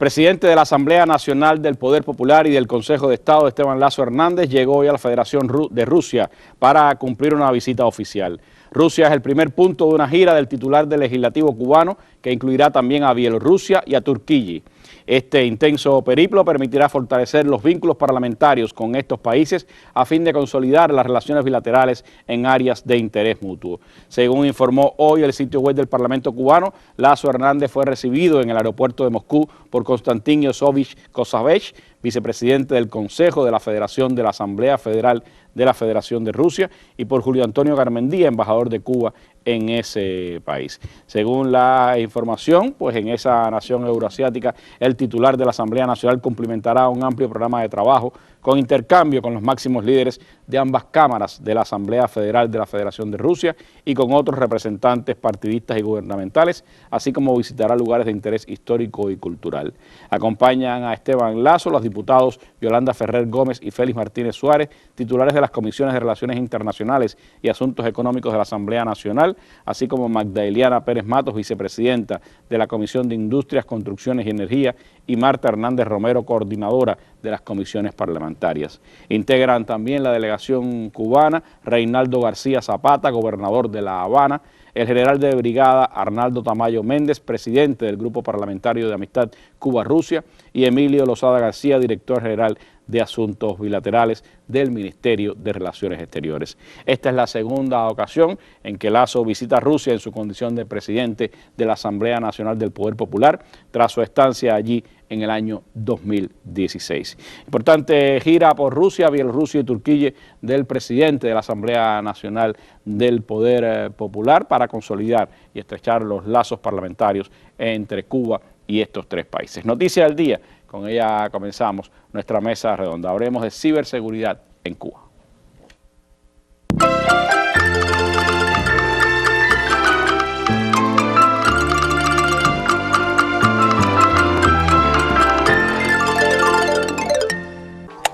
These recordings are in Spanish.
presidente de la Asamblea Nacional del Poder Popular y del Consejo de Estado, Esteban Lazo Hernández, llegó hoy a la Federación de Rusia para cumplir una visita oficial. Rusia es el primer punto de una gira del titular del legislativo cubano que incluirá también a Bielorrusia y a Turquía. Este intenso periplo permitirá fortalecer los vínculos parlamentarios con estos países a fin de consolidar las relaciones bilaterales en áreas de interés mutuo. Según informó hoy el sitio web del Parlamento cubano, Lazo Hernández fue recibido en el aeropuerto de Moscú por Konstantin Yosovich Kosavech, vicepresidente del Consejo de la Federación de la Asamblea Federal de la Federación de Rusia, y por Julio Antonio Garmendia, embajador de Cuba en ese país. Según la información, pues en esa nación euroasiática, el titular de la Asamblea Nacional cumplimentará un amplio programa de trabajo con intercambio con los máximos líderes de ambas cámaras de la Asamblea Federal de la Federación de Rusia y con otros representantes partidistas y gubernamentales, así como visitará lugares de interés histórico y cultural. Acompañan a Esteban Lazo los diputados Yolanda Ferrer Gómez y Félix Martínez Suárez, titulares de las Comisiones de Relaciones Internacionales y Asuntos Económicos de la Asamblea Nacional, así como Magda Eliana Pérez Matos, vicepresidenta de la Comisión de Industrias, Construcciones y Energía, y Marta Hernández Romero, coordinadora de las comisiones parlamentarias. Integran también la delegación cubana Reinaldo García Zapata, gobernador de La Habana, el general de brigada Arnaldo Tamayo Méndez, presidente del Grupo Parlamentario de Amistad Cuba-Rusia, y Emilio Lozada García, director general de Asuntos Bilaterales del Ministerio de Relaciones Exteriores. Esta es la segunda ocasión en que Lazo visita Rusia en su condición de presidente de la Asamblea Nacional del Poder Popular, tras su estancia allí en el año 2016. Importante gira por Rusia, Bielorrusia y Turquía del presidente de la Asamblea Nacional del Poder Popular para consolidar y estrechar los lazos parlamentarios entre Cuba y estos tres países. Noticia del día, con ella comenzamos nuestra mesa redonda. Hablemos de ciberseguridad en Cuba.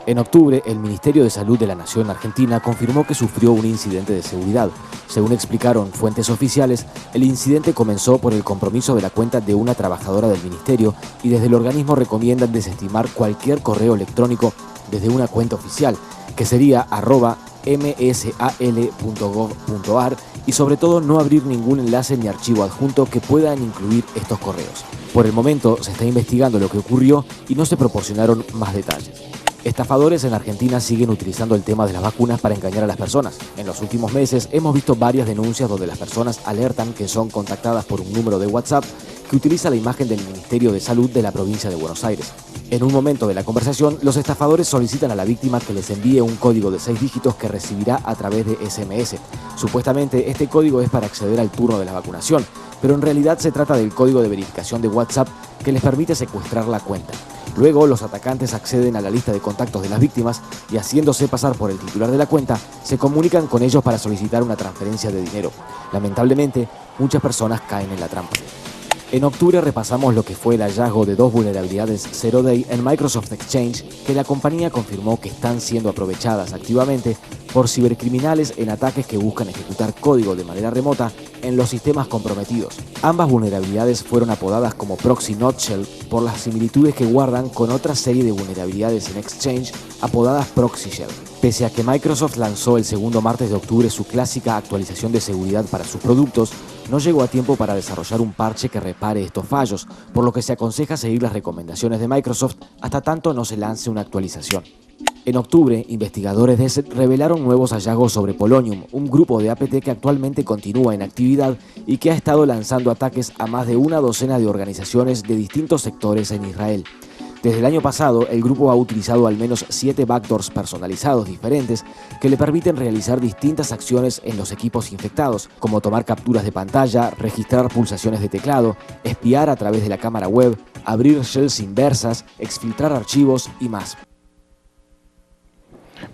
En octubre, el Ministerio de Salud de la Nación Argentina confirmó que sufrió un incidente de seguridad. Según explicaron fuentes oficiales, el incidente comenzó por el compromiso de la cuenta de una trabajadora del ministerio y desde el organismo recomiendan desestimar cualquier correo electrónico desde una cuenta oficial, que sería @msal.gov.ar, y sobre todo no abrir ningún enlace ni archivo adjunto que puedan incluir estos correos. Por el momento se está investigando lo que ocurrió y no se proporcionaron más detalles. Estafadores en Argentina siguen utilizando el tema de las vacunas para engañar a las personas. En los últimos meses hemos visto varias denuncias donde las personas alertan que son contactadas por un número de WhatsApp que utiliza la imagen del Ministerio de Salud de la provincia de Buenos Aires. En un momento de la conversación, los estafadores solicitan a la víctima que les envíe un código de 6 dígitos que recibirá a través de SMS. Supuestamente este código es para acceder al turno de la vacunación, pero en realidad se trata del código de verificación de WhatsApp que les permite secuestrar la cuenta. Luego, los atacantes acceden a la lista de contactos de las víctimas y, haciéndose pasar por el titular de la cuenta, se comunican con ellos para solicitar una transferencia de dinero. Lamentablemente, muchas personas caen en la trampa. En octubre repasamos lo que fue el hallazgo de 2 vulnerabilidades Zero Day en Microsoft Exchange que la compañía confirmó que están siendo aprovechadas activamente por cibercriminales en ataques que buscan ejecutar código de manera remota en los sistemas comprometidos. Ambas vulnerabilidades fueron apodadas como Proxy Nutshell por las similitudes que guardan con otra serie de vulnerabilidades en Exchange apodadas Proxy Shell. Pese a que Microsoft lanzó el segundo martes de octubre su clásica actualización de seguridad para sus productos, no llegó a tiempo para desarrollar un parche que repare estos fallos, por lo que se aconseja seguir las recomendaciones de Microsoft hasta tanto no se lance una actualización. En octubre, investigadores de SET revelaron nuevos hallazgos sobre Polonium, un grupo de APT que actualmente continúa en actividad y que ha estado lanzando ataques a más de una docena de organizaciones de distintos sectores en Israel. Desde el año pasado, el grupo ha utilizado al menos 7 backdoors personalizados diferentes que le permiten realizar distintas acciones en los equipos infectados, como tomar capturas de pantalla, registrar pulsaciones de teclado, espiar a través de la cámara web, abrir shells inversas, exfiltrar archivos y más.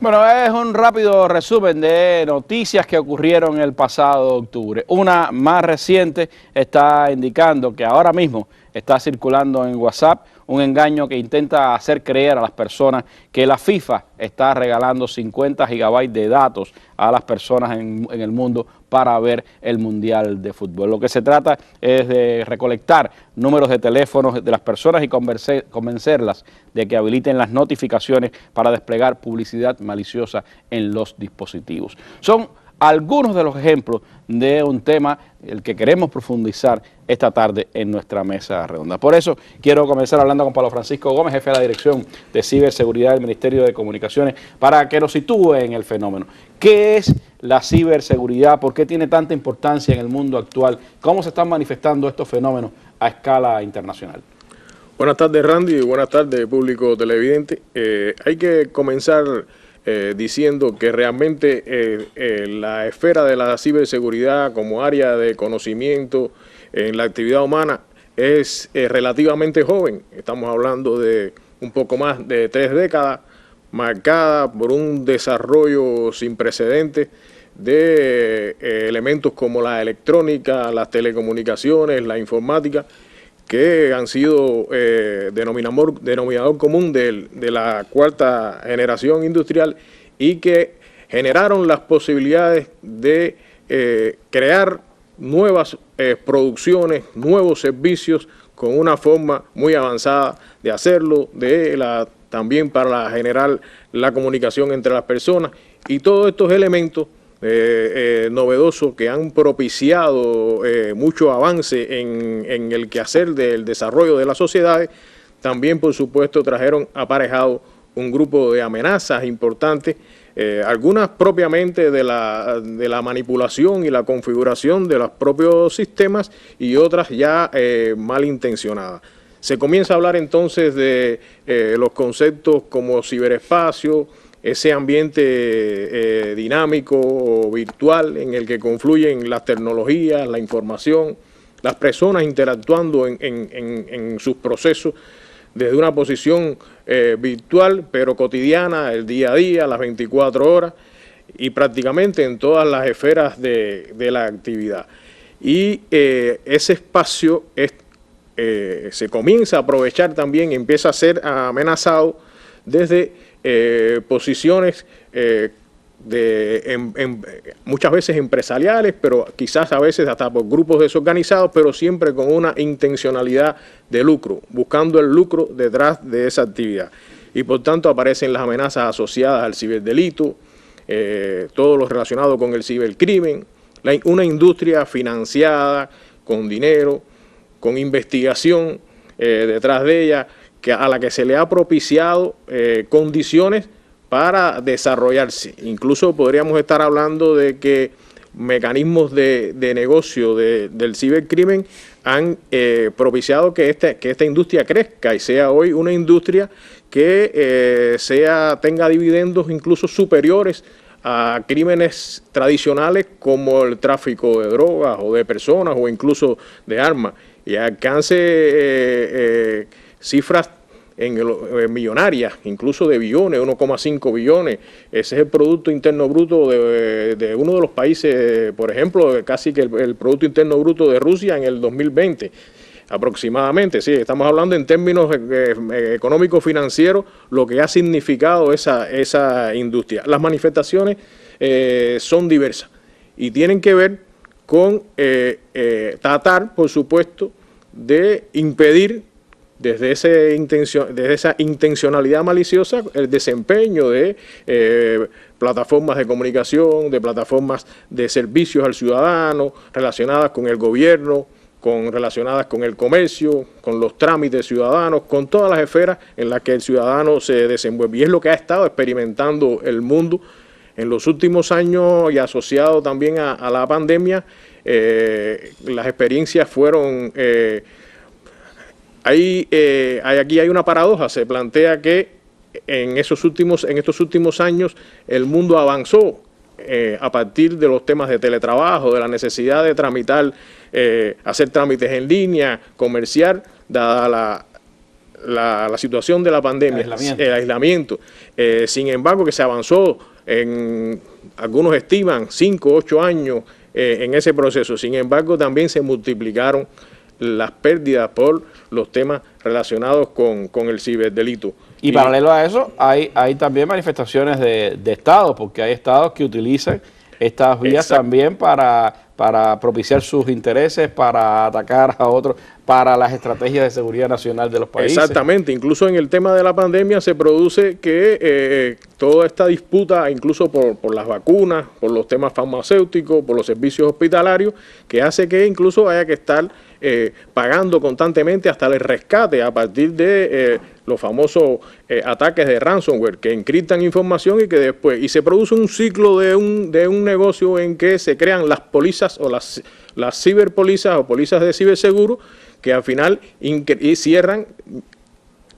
Bueno, es un rápido resumen de noticias que ocurrieron el pasado octubre. Una más reciente está indicando que ahora mismo está circulando en WhatsApp, un engaño que intenta hacer creer a las personas que la FIFA está regalando 50 gigabytes de datos a las personas en el mundo para ver el Mundial de Fútbol. Lo que se trata es de recolectar números de teléfonos de las personas y convencerlas de que habiliten las notificaciones para desplegar publicidad maliciosa en los dispositivos. Son algunos de los ejemplos de un tema el que queremos profundizar esta tarde en nuestra mesa redonda. Por eso quiero comenzar hablando con Pablo Francisco Gómez, jefe de la Dirección de Ciberseguridad del Ministerio de Comunicaciones, para que nos sitúe en el fenómeno. ¿Qué es la ciberseguridad? ¿Por qué tiene tanta importancia en el mundo actual? ¿Cómo se están manifestando estos fenómenos a escala internacional? Buenas tardes, Randy, y buenas tardes, público televidente. Hay que comenzar diciendo que realmente la esfera de la ciberseguridad como área de conocimiento en la actividad humana es relativamente joven. Estamos hablando de un poco más de 3 décadas, marcada por un desarrollo sin precedentes de elementos como la electrónica, las telecomunicaciones, la informática, que han sido denominador común de la cuarta generación industrial y que generaron las posibilidades de crear nuevas producciones, nuevos servicios con una forma muy avanzada de hacerlo, también para generar la comunicación entre las personas, y todos estos elementos novedosos que han propiciado mucho avance en el quehacer del desarrollo de las sociedades, también por supuesto trajeron aparejado un grupo de amenazas importantes, algunas propiamente de la manipulación y la configuración de los propios sistemas y otras ya malintencionadas. Se comienza a hablar entonces de los conceptos como ciberespacio, ese ambiente dinámico o virtual en el que confluyen las tecnologías, la información, las personas interactuando en sus procesos desde una posición virtual, pero cotidiana, el día a día, las 24 horas, y prácticamente en todas las esferas de la actividad. Y ese espacio se comienza a aprovechar también, empieza a ser amenazado desde posiciones muchas veces empresariales, pero quizás a veces hasta por grupos desorganizados, pero siempre con una intencionalidad de lucro, buscando el lucro detrás de esa actividad. Y por tanto aparecen las amenazas asociadas al ciberdelito, todo lo relacionado con el cibercrimen, una industria financiada con dinero, con investigación detrás de ella, a la que se le ha propiciado condiciones para desarrollarse. Incluso podríamos estar hablando de que mecanismos de negocio del cibercrimen han propiciado que esta industria crezca y sea hoy una industria que tenga dividendos incluso superiores a crímenes tradicionales como el tráfico de drogas o de personas o incluso de armas, y alcance cifras millonarias, incluso de billones, 1,5 billones. Ese es el Producto Interno Bruto de uno de los países, por ejemplo, casi que el Producto Interno Bruto de Rusia en el 2020, aproximadamente. Sí, estamos hablando en términos económicos financieros, lo que ha significado esa industria. Las manifestaciones son diversas y tienen que ver con tratar, por supuesto, de impedir desde esa intencionalidad maliciosa el desempeño de plataformas de comunicación, de plataformas de servicios al ciudadano, relacionadas con el gobierno, relacionadas con el comercio, con los trámites ciudadanos, con todas las esferas en las que el ciudadano se desenvuelve. Y es lo que ha estado experimentando el mundo en los últimos años, y asociado también a la pandemia. Las experiencias fueron... aquí hay una paradoja. Se plantea que en estos últimos años el mundo avanzó a partir de los temas de teletrabajo, de la necesidad de tramitar, hacer trámites en línea, comerciar, dada la situación de la pandemia, el aislamiento. Sin embargo, que se avanzó algunos estiman 5 o 8 años en ese proceso. Sin embargo, también se multiplicaron las pérdidas por los temas relacionados con el ciberdelito. Y paralelo a eso, hay también manifestaciones de estados, porque hay estados que utilizan estas vías también para propiciar sus intereses, para atacar a otros, para las estrategias de seguridad nacional de los países. Exactamente, incluso en el tema de la pandemia se produce que toda esta disputa, incluso por las vacunas, por los temas farmacéuticos, por los servicios hospitalarios, que hace que incluso haya que estar pagando constantemente hasta el rescate a partir de los famosos ataques de ransomware que encriptan información y que después, y se produce un ciclo de un negocio en que se crean las pólizas o las ciberpólizas o pólizas de ciberseguro que al final cierran.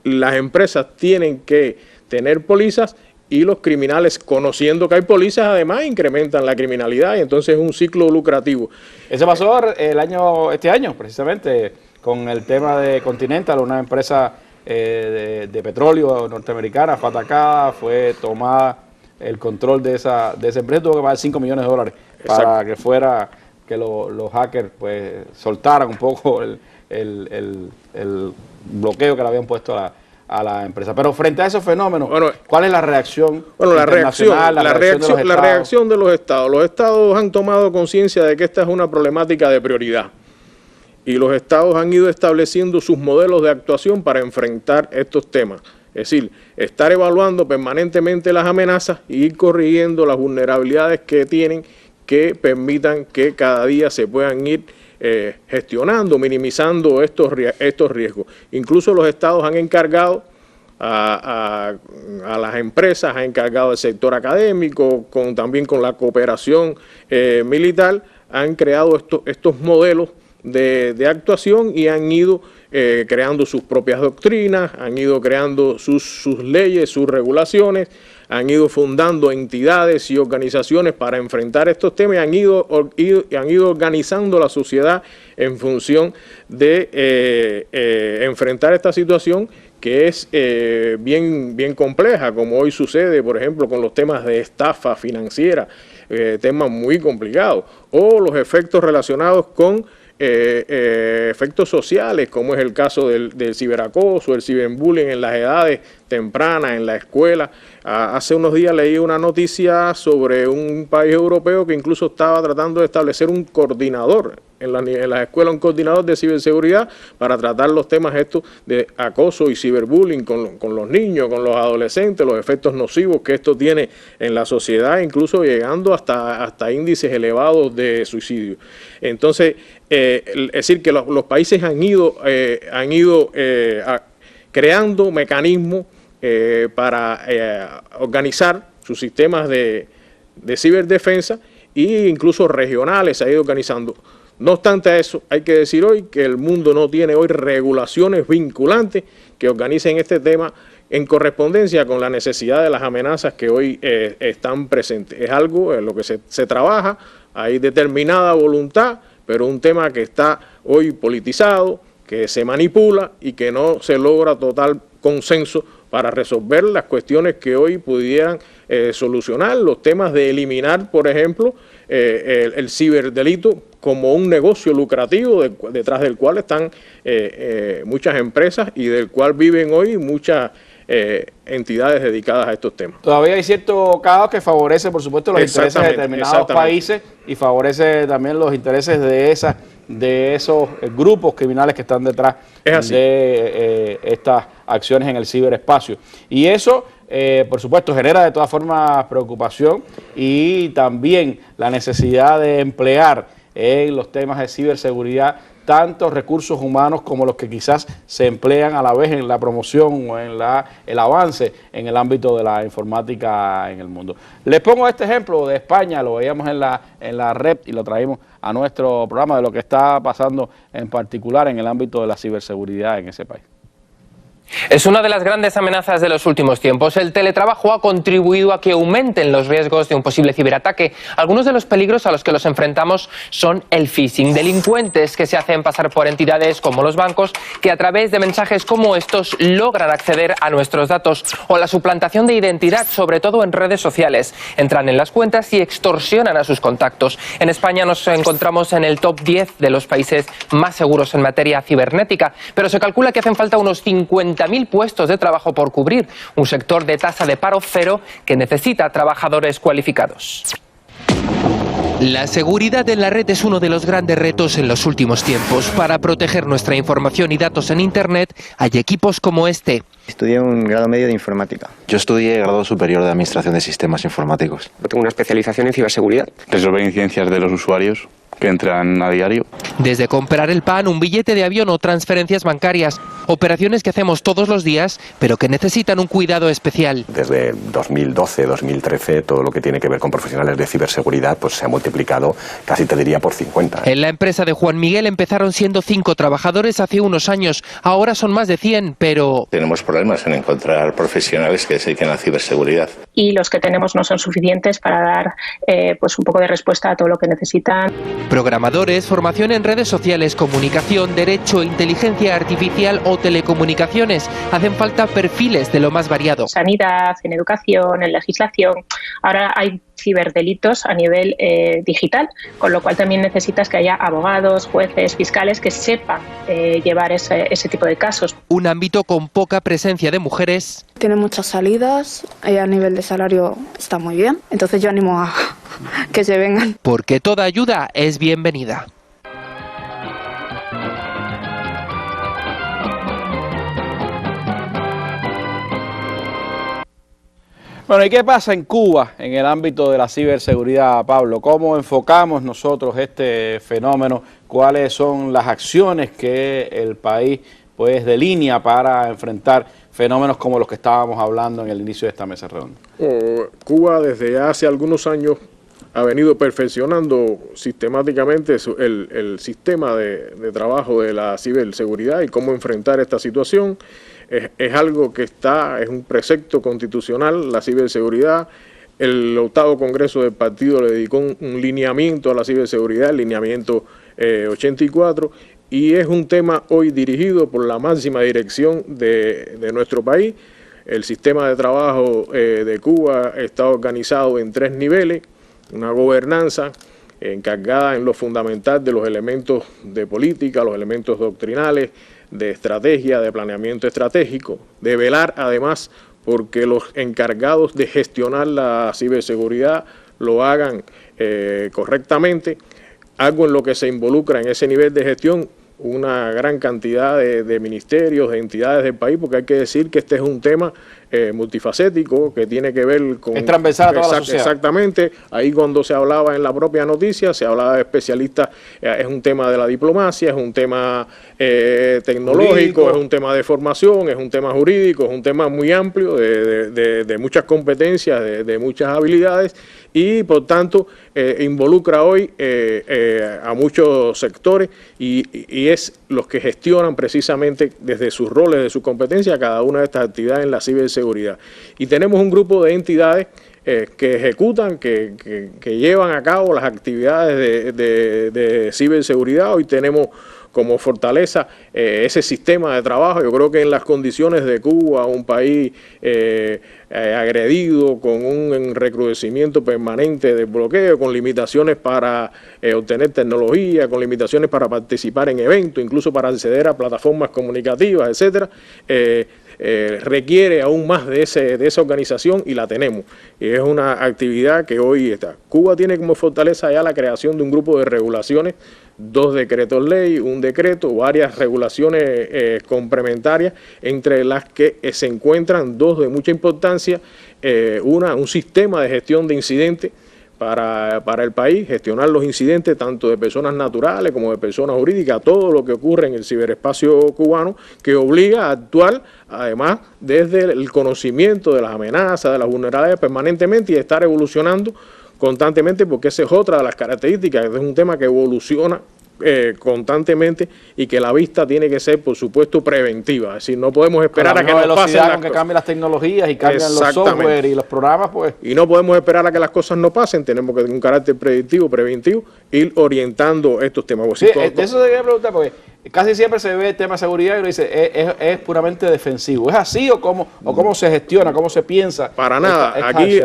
Las empresas tienen que tener pólizas y los criminales, conociendo que hay pólizas, además incrementan la criminalidad y entonces es un ciclo lucrativo. Eso pasó este año, precisamente, con el tema de Continental, una empresa de petróleo norteamericana, fue atacada, fue tomada el control de esa empresa, tuvo que pagar $5 millones para que los hackers pues soltaran un poco el bloqueo que le habían puesto a la empresa. Pero frente a esos fenómenos, ¿cuál es la reacción internacional? La reacción de los estados. Los estados han tomado conciencia de que esta es una problemática de prioridad. Y los estados han ido estableciendo sus modelos de actuación para enfrentar estos temas. Es decir, estar evaluando permanentemente las amenazas y ir corrigiendo las vulnerabilidades que tienen que permitan que cada día se puedan ir gestionando, minimizando estos riesgos. Incluso los estados han encargado a las empresas, han encargado al sector académico, también con la cooperación militar, han creado estos modelos de actuación y han ido creando sus propias doctrinas, han ido creando sus leyes, sus regulaciones, han ido fundando entidades y organizaciones para enfrentar estos temas y han ido organizando la sociedad en función de enfrentar esta situación que es bien compleja, como hoy sucede, por ejemplo, con los temas de estafa financiera, temas muy complicados, o los efectos relacionados con efectos sociales, como es el caso del ciberacoso, el ciberbullying en las edades tempranas, en la escuela. Hace unos días leí una noticia sobre un país europeo que incluso estaba tratando de establecer un coordinador en las escuelas, un coordinador de ciberseguridad para tratar los temas estos de acoso y ciberbullying con los niños, con los adolescentes, los efectos nocivos que esto tiene en la sociedad, incluso llegando hasta índices elevados de suicidio. Entonces, es decir, que los países han ido creando mecanismos para organizar sus sistemas de ciberdefensa e incluso regionales se ha ido organizando. No obstante eso, hay que decir hoy que el mundo no tiene hoy regulaciones vinculantes que organicen este tema en correspondencia con la necesidad de las amenazas que hoy están presentes. Es algo en lo que se trabaja, hay determinada voluntad, pero un tema que está hoy politizado, que se manipula y que no se logra total consenso para resolver las cuestiones que hoy pudieran solucionar, los temas de eliminar, por ejemplo, el ciberdelito como un negocio lucrativo detrás del cual están muchas empresas y del cual viven hoy muchas entidades dedicadas a estos temas. Todavía hay cierto caos que favorece, por supuesto, los intereses de determinados países y favorece también los intereses de esos grupos criminales que están detrás de estas acciones en el ciberespacio. Y eso, por supuesto, genera de todas formas preocupación y también la necesidad de emplear en los temas de ciberseguridad tantos recursos humanos como los que quizás se emplean a la vez en la promoción o en el avance en el ámbito de la informática en el mundo. Les pongo este ejemplo de España, lo veíamos en la red y lo traímos a nuestro programa de lo que está pasando en particular en el ámbito de la ciberseguridad en ese país. Es una de las grandes amenazas de los últimos tiempos. El teletrabajo ha contribuido a que aumenten los riesgos de un posible ciberataque. Algunos de los peligros a los que los enfrentamos son el phishing, delincuentes que se hacen pasar por entidades como los bancos, que a través de mensajes como estos logran acceder a nuestros datos, o la suplantación de identidad, sobre todo en redes sociales. Entran en las cuentas y extorsionan a sus contactos. En España nos encontramos en el top 10 de los países más seguros en materia cibernética, pero se calcula que hacen falta unos 50.000 puestos de trabajo por cubrir, un sector de tasa de paro cero que necesita trabajadores cualificados. La seguridad en la red es uno de los grandes retos en los últimos tiempos. Para proteger nuestra información y datos en Internet hay equipos como este. Estudié un grado medio de informática. Yo estudié grado superior de administración de sistemas informáticos. Tengo una especialización en ciberseguridad. Resolver incidencias de los usuarios que entran a diario. Desde comprar el pan, un billete de avión o transferencias bancarias. Operaciones que hacemos todos los días, pero que necesitan un cuidado especial. Desde 2012, 2013, todo lo que tiene que ver con profesionales de ciberseguridad pues se ha multiplicado, casi te diría, por 50. En la empresa de Juan Miguel empezaron siendo 5 trabajadores hace unos años. Ahora son más de 100, pero... Tenemos problemas en encontrar profesionales que se dediquen a ciberseguridad. Y los que tenemos no son suficientes para dar pues un poco de respuesta a todo lo que necesitan. Programadores, formación en redes sociales, comunicación, derecho, inteligencia artificial o telecomunicaciones. Hacen falta perfiles de lo más variado. Sanidad, en educación, en legislación. Ahora hay ciberdelitos a nivel digital, con lo cual también necesitas que haya abogados, jueces, fiscales que sepan llevar ese tipo de casos. Un ámbito con poca presencia de mujeres. Tiene muchas salidas, a nivel de salario está muy bien, entonces yo animo a que se vengan. Porque toda ayuda es bienvenida. Bueno, ¿y qué pasa en Cuba en el ámbito de la ciberseguridad, Pablo? ¿Cómo enfocamos nosotros este fenómeno? ¿Cuáles son las acciones que el país pues delinea para enfrentar fenómenos como los que estábamos hablando en el inicio de esta mesa redonda? Cuba desde hace algunos años ha venido perfeccionando sistemáticamente el sistema de trabajo de la ciberseguridad y cómo enfrentar esta situación. Es algo que es un precepto constitucional, la ciberseguridad. El 8º Congreso del Partido le dedicó un lineamiento a la ciberseguridad, el lineamiento 84, y es un tema hoy dirigido por la máxima dirección de nuestro país. El sistema de trabajo de Cuba está organizado en 3 niveles, una gobernanza encargada en lo fundamental de los elementos de política, los elementos doctrinales, de estrategia, de planeamiento estratégico, de velar además porque los encargados de gestionar la ciberseguridad lo hagan correctamente, algo en lo que se involucra en ese nivel de gestión una gran cantidad de ministerios, de entidades del país, porque hay que decir que este es un tema multifacético que tiene que ver con... Es transversal a toda la sociedad. Exactamente. Ahí cuando se hablaba en la propia noticia, se hablaba de especialistas, es un tema de la diplomacia, es un tema tecnológico, jurídico. Es un tema de formación, es un tema jurídico, es un tema muy amplio de muchas competencias, de muchas habilidades y por tanto involucra hoy a muchos sectores y es los que gestionan precisamente desde sus roles, de sus competencias, cada una de estas actividades en la ciberseguridad. Y tenemos un grupo de entidades que ejecutan, que llevan a cabo las actividades de ciberseguridad. Hoy tenemos como fortaleza ese sistema de trabajo. Yo creo que en las condiciones de Cuba, un país agredido, con un recrudecimiento permanente del bloqueo, con limitaciones para obtener tecnología, con limitaciones para participar en eventos, incluso para acceder a plataformas comunicativas, etcétera, requiere aún más de esa organización y la tenemos. Y es una actividad que hoy está. Cuba tiene como fortaleza ya la creación de un grupo de regulaciones, 2 decretos ley, un decreto, varias regulaciones complementarias, entre las que se encuentran 2 de mucha importancia, un sistema de gestión de incidentes para el país, gestionar los incidentes tanto de personas naturales como de personas jurídicas, todo lo que ocurre en el ciberespacio cubano, que obliga a actuar además desde el conocimiento de las amenazas, de las vulnerabilidades permanentemente y estar evolucionando constantemente, porque esa es otra de las características, es un tema que evoluciona constantemente y que la vista tiene que ser, por supuesto, preventiva. Es decir, no podemos esperar a que nos pasen las cosas. Que cambien las tecnologías y cambien los software y los programas, pues. Y no podemos esperar a que las cosas no pasen, tenemos que tener un carácter predictivo, preventivo, ir orientando estos temas. Sí, de eso se quería preguntar, porque casi siempre se ve el tema de seguridad y uno dice, es puramente defensivo. ¿Es así o cómo se gestiona, cómo se piensa? Para nada.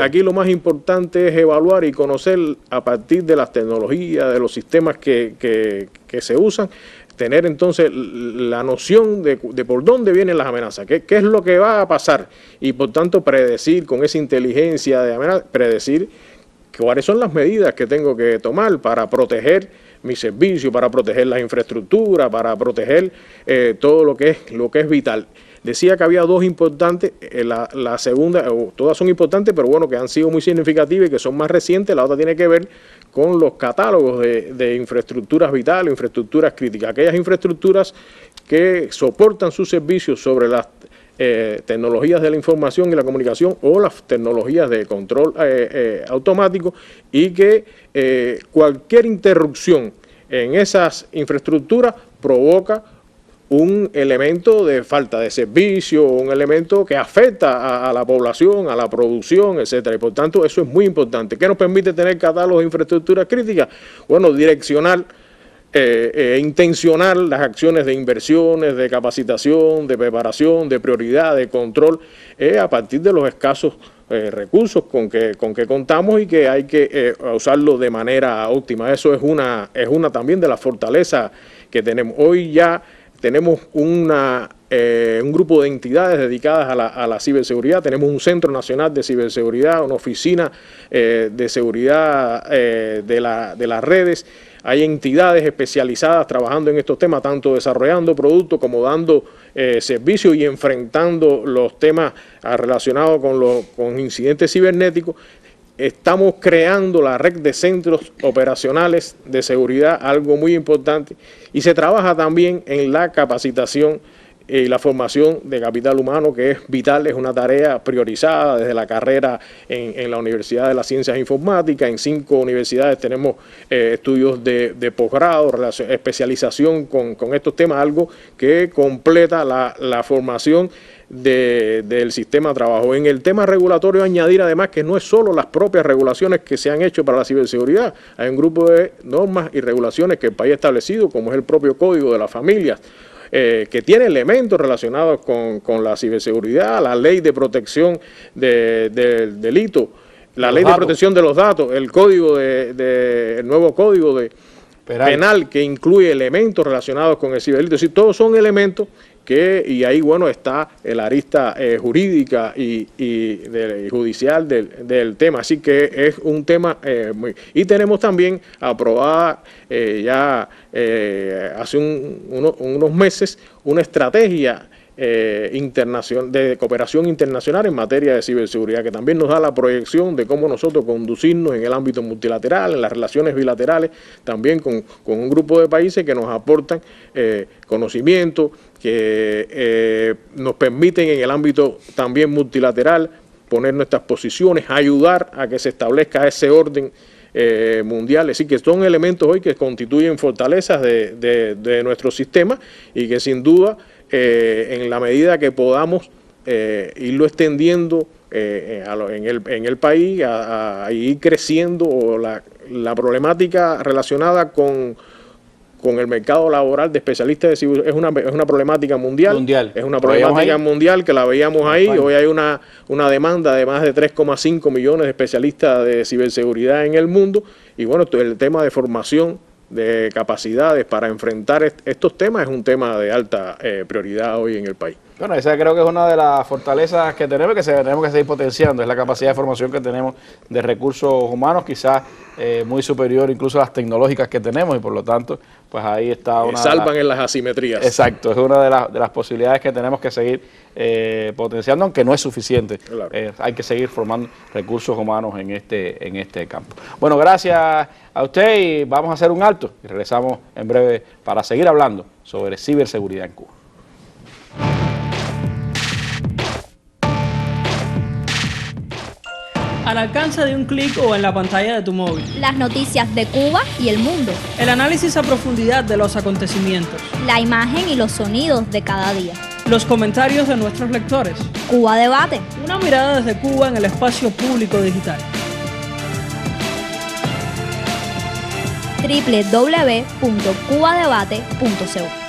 Aquí lo más importante es evaluar y conocer a partir de las tecnologías, de los sistemas que se usan, tener entonces la noción de por dónde vienen las amenazas, qué es lo que va a pasar y por tanto predecir con esa inteligencia de amenaza, predecir cuáles son las medidas que tengo que tomar para proteger mi servicio, para proteger las infraestructuras, para proteger todo lo que es vital. Decía que había dos importantes, la segunda, todas son importantes, pero bueno, que han sido muy significativas y que son más recientes. La otra tiene que ver con los catálogos de infraestructuras vitales, infraestructuras críticas, aquellas infraestructuras que soportan sus servicios sobre las tecnologías de la información y la comunicación o las tecnologías de control automático y que cualquier interrupción en esas infraestructuras provoca un elemento de falta de servicio, un elemento que afecta a la población, a la producción, etcétera. Y por tanto, eso es muy importante. ¿Qué nos permite tener catálogos de infraestructuras críticas? Bueno, direccionar, intencionar las acciones de inversiones, de capacitación, de preparación, de prioridad, de control, a partir de los escasos recursos con que contamos y que hay que usarlo de manera óptima. Eso es una también de las fortalezas que tenemos. Hoy ya tenemos un grupo de entidades dedicadas a la ciberseguridad. Tenemos un Centro Nacional de Ciberseguridad, una oficina de seguridad de las redes. Hay entidades especializadas trabajando en estos temas, tanto desarrollando productos como dando servicios y enfrentando los temas relacionados con incidentes cibernéticos. Estamos creando la red de centros operacionales de seguridad, algo muy importante, y se trabaja también en la capacitación y la formación de capital humano, que es vital, es una tarea priorizada desde la carrera en la Universidad de las Ciencias Informáticas. En 5 universidades tenemos estudios de posgrado, especialización con estos temas, algo que completa la formación del sistema de trabajo. En el tema regulatorio, añadir además que no es solo las propias regulaciones que se han hecho para la ciberseguridad, hay un grupo de normas y regulaciones que el país ha establecido, como es el propio Código de las Familias, que tiene elementos relacionados con la ciberseguridad, la ley de protección del delito, la ley de protección de los datos, el código el nuevo código penal que incluye elementos relacionados con el ciberdelito. Es decir, todos son elementos y ahí, bueno, está la arista jurídica y judicial del tema. Así que es un tema Y tenemos también aprobada hace unos meses una estrategia de cooperación internacional en materia de ciberseguridad, que también nos da la proyección de cómo nosotros conducirnos en el ámbito multilateral, en las relaciones bilaterales, también con un grupo de países que nos aportan conocimiento, que nos permiten en el ámbito también multilateral poner nuestras posiciones, ayudar a que se establezca ese orden mundial. Es decir, que son elementos hoy que constituyen fortalezas de nuestro sistema y que sin duda en la medida que podamos irlo extendiendo en el país, a ir creciendo la problemática relacionada con el mercado laboral de especialistas de ciberseguridad es una problemática mundial. Es una problemática mundial que la veíamos ahí. Hoy hay una demanda de más de 3,5 millones de especialistas de ciberseguridad en el mundo. Y bueno, el tema de formación, de capacidades para enfrentar estos temas es un tema de alta prioridad hoy en el país. Bueno, esa creo que es una de las fortalezas que tenemos que tenemos que seguir potenciando, es la capacidad de formación que tenemos de recursos humanos, quizás muy superior incluso a las tecnológicas que tenemos, y por lo tanto, pues ahí está una... Salvan en las asimetrías. Exacto, es una de las posibilidades que tenemos que seguir potenciando, aunque no es suficiente. Claro. Hay que seguir formando recursos humanos en este campo. Bueno, gracias a usted y vamos a hacer un alto y regresamos en breve para seguir hablando sobre ciberseguridad en Cuba. al alcance de un clic o en la pantalla de tu móvil. Las noticias de Cuba y el mundo. El análisis a profundidad de los acontecimientos. La imagen y los sonidos de cada día. Los comentarios de nuestros lectores. Cuba Debate. Una mirada desde Cuba en el espacio público digital. www.cubadebate.co.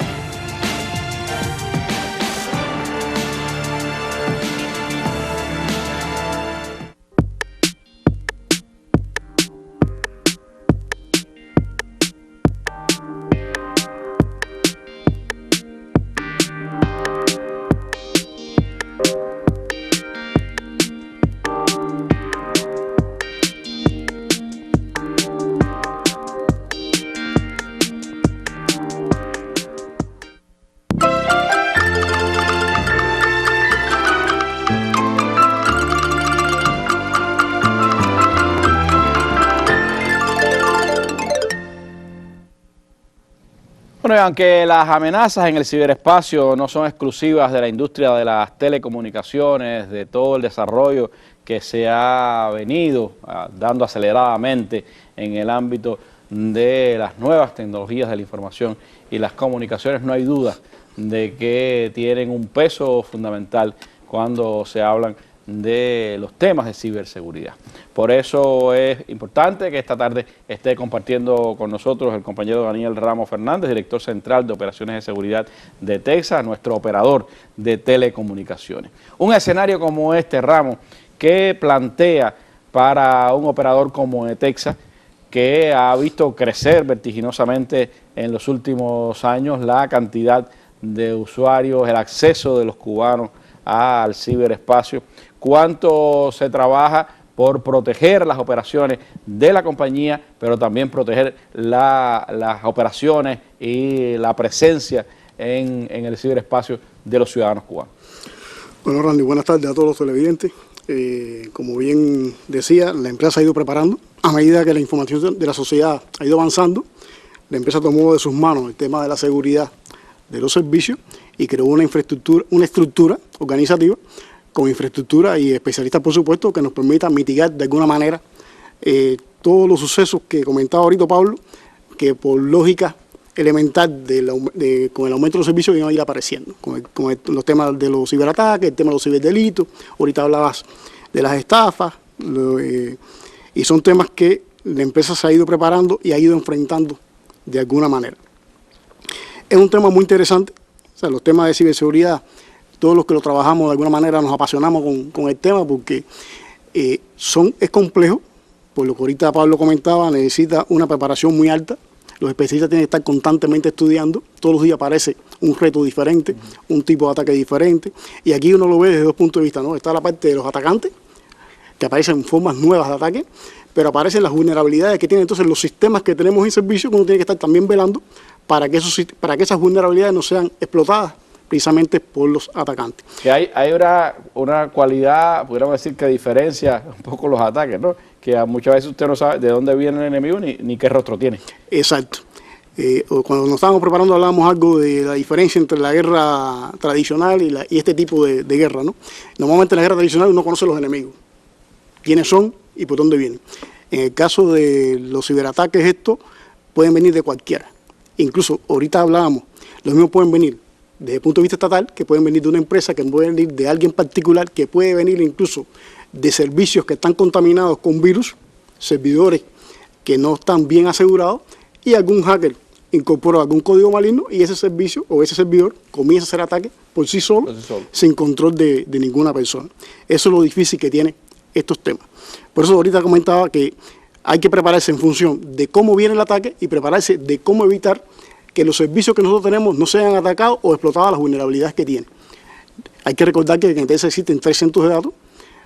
Bueno, y aunque las amenazas en el ciberespacio no son exclusivas de la industria de las telecomunicaciones, de todo el desarrollo que se ha venido dando aceleradamente en el ámbito de las nuevas tecnologías de la información y las comunicaciones, no hay duda de que tienen un peso fundamental cuando se hablan de los temas de ciberseguridad. Por eso es importante que esta tarde esté compartiendo con nosotros el compañero Daniel Ramos Fernández, director central de Operaciones de Seguridad de Texas, nuestro operador de telecomunicaciones. Un escenario como este, Ramos, que plantea para un operador como de Texas, que ha visto crecer vertiginosamente en los últimos años la cantidad de usuarios, el acceso de los cubanos al ciberespacio, cuánto se trabaja por proteger las operaciones de la compañía, pero también proteger las operaciones y la presencia en el ciberespacio de los ciudadanos cubanos. Bueno, Randy, buenas tardes a todos los televidentes. Como bien decía, la empresa ha ido preparando. A medida que la información de la sociedad ha ido avanzando, la empresa tomó de sus manos el tema de la seguridad de los servicios y creó una estructura organizativa con infraestructura y especialistas, por supuesto, que nos permita mitigar de alguna manera todos los sucesos que comentaba ahorita Pablo, que por lógica elemental con el aumento de los servicios iban a ir apareciendo, con los temas de los ciberataques, el tema de los ciberdelitos. Ahorita hablabas de las estafas, y son temas que la empresa se ha ido preparando y ha ido enfrentando de alguna manera. Es un tema muy interesante, o sea, los temas de ciberseguridad, todos los que lo trabajamos de alguna manera nos apasionamos con el tema porque es complejo, por lo que ahorita Pablo comentaba, necesita una preparación muy alta. Los especialistas tienen que estar constantemente estudiando, todos los días aparece un reto diferente, un tipo de ataque diferente, y aquí uno lo ve desde dos puntos de vista, ¿no? Está la parte de los atacantes, que aparecen formas nuevas de ataque, pero aparecen las vulnerabilidades que tienen entonces los sistemas que tenemos en servicio, que uno tiene que estar también velando para que esas vulnerabilidades no sean explotadas precisamente por los atacantes. Que hay una cualidad, pudiéramos decir, que diferencia un poco los ataques, ¿no? Que muchas veces usted no sabe de dónde viene el enemigo ni qué rostro tiene. Exacto. Cuando nos estábamos preparando hablábamos algo de la diferencia entre la guerra tradicional y este tipo de guerra, ¿no? Normalmente en la guerra tradicional uno conoce los enemigos, quiénes son y por dónde vienen. En el caso de los ciberataques, estos pueden venir de cualquiera. Incluso ahorita hablábamos, los mismos pueden venir desde el punto de vista estatal, que pueden venir de una empresa, que pueden venir de alguien particular, que puede venir incluso de servicios que están contaminados con virus, servidores que no están bien asegurados, y algún hacker incorpora algún código maligno y ese servicio o ese servidor comienza a hacer ataques por sí solo, sin control de ninguna persona. Eso es lo difícil que tiene estos temas. Por eso ahorita comentaba que hay que prepararse en función de cómo viene el ataque y prepararse de cómo evitar que los servicios que nosotros tenemos no sean atacados o explotadas las vulnerabilidades que tienen. Hay que recordar que en TESA existen 3 centros de datos.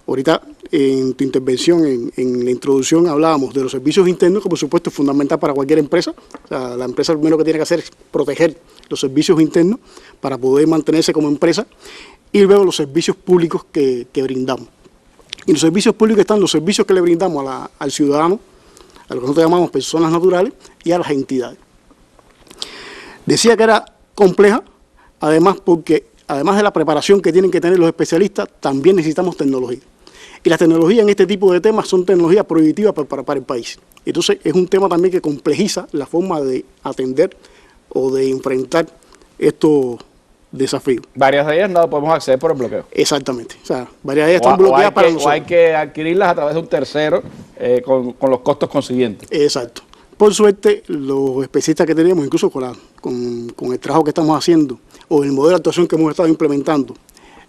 Ahorita en tu intervención, en la introducción, hablábamos de los servicios internos, que por supuesto es fundamental para cualquier empresa. O sea, la empresa lo primero que tiene que hacer es proteger los servicios internos para poder mantenerse como empresa, y luego los servicios públicos que brindamos. Y los servicios públicos están los servicios que le brindamos al ciudadano, a lo que nosotros llamamos personas naturales, y a las entidades. Decía que era compleja, además porque además de la preparación que tienen que tener los especialistas, también necesitamos tecnología. Y las tecnologías en este tipo de temas son tecnologías prohibitivas para el país. Entonces es un tema también que complejiza la forma de atender o de enfrentar estos desafíos. Varias de ellas no podemos acceder por el bloqueo. Exactamente. O sea, varias de ellas están bloqueadas para nosotros. O hay que adquirirlas a través de un tercero con los costos consiguientes. Exacto. Por suerte, los especialistas que tenemos, incluso con el trabajo que estamos haciendo o el modelo de actuación que hemos estado implementando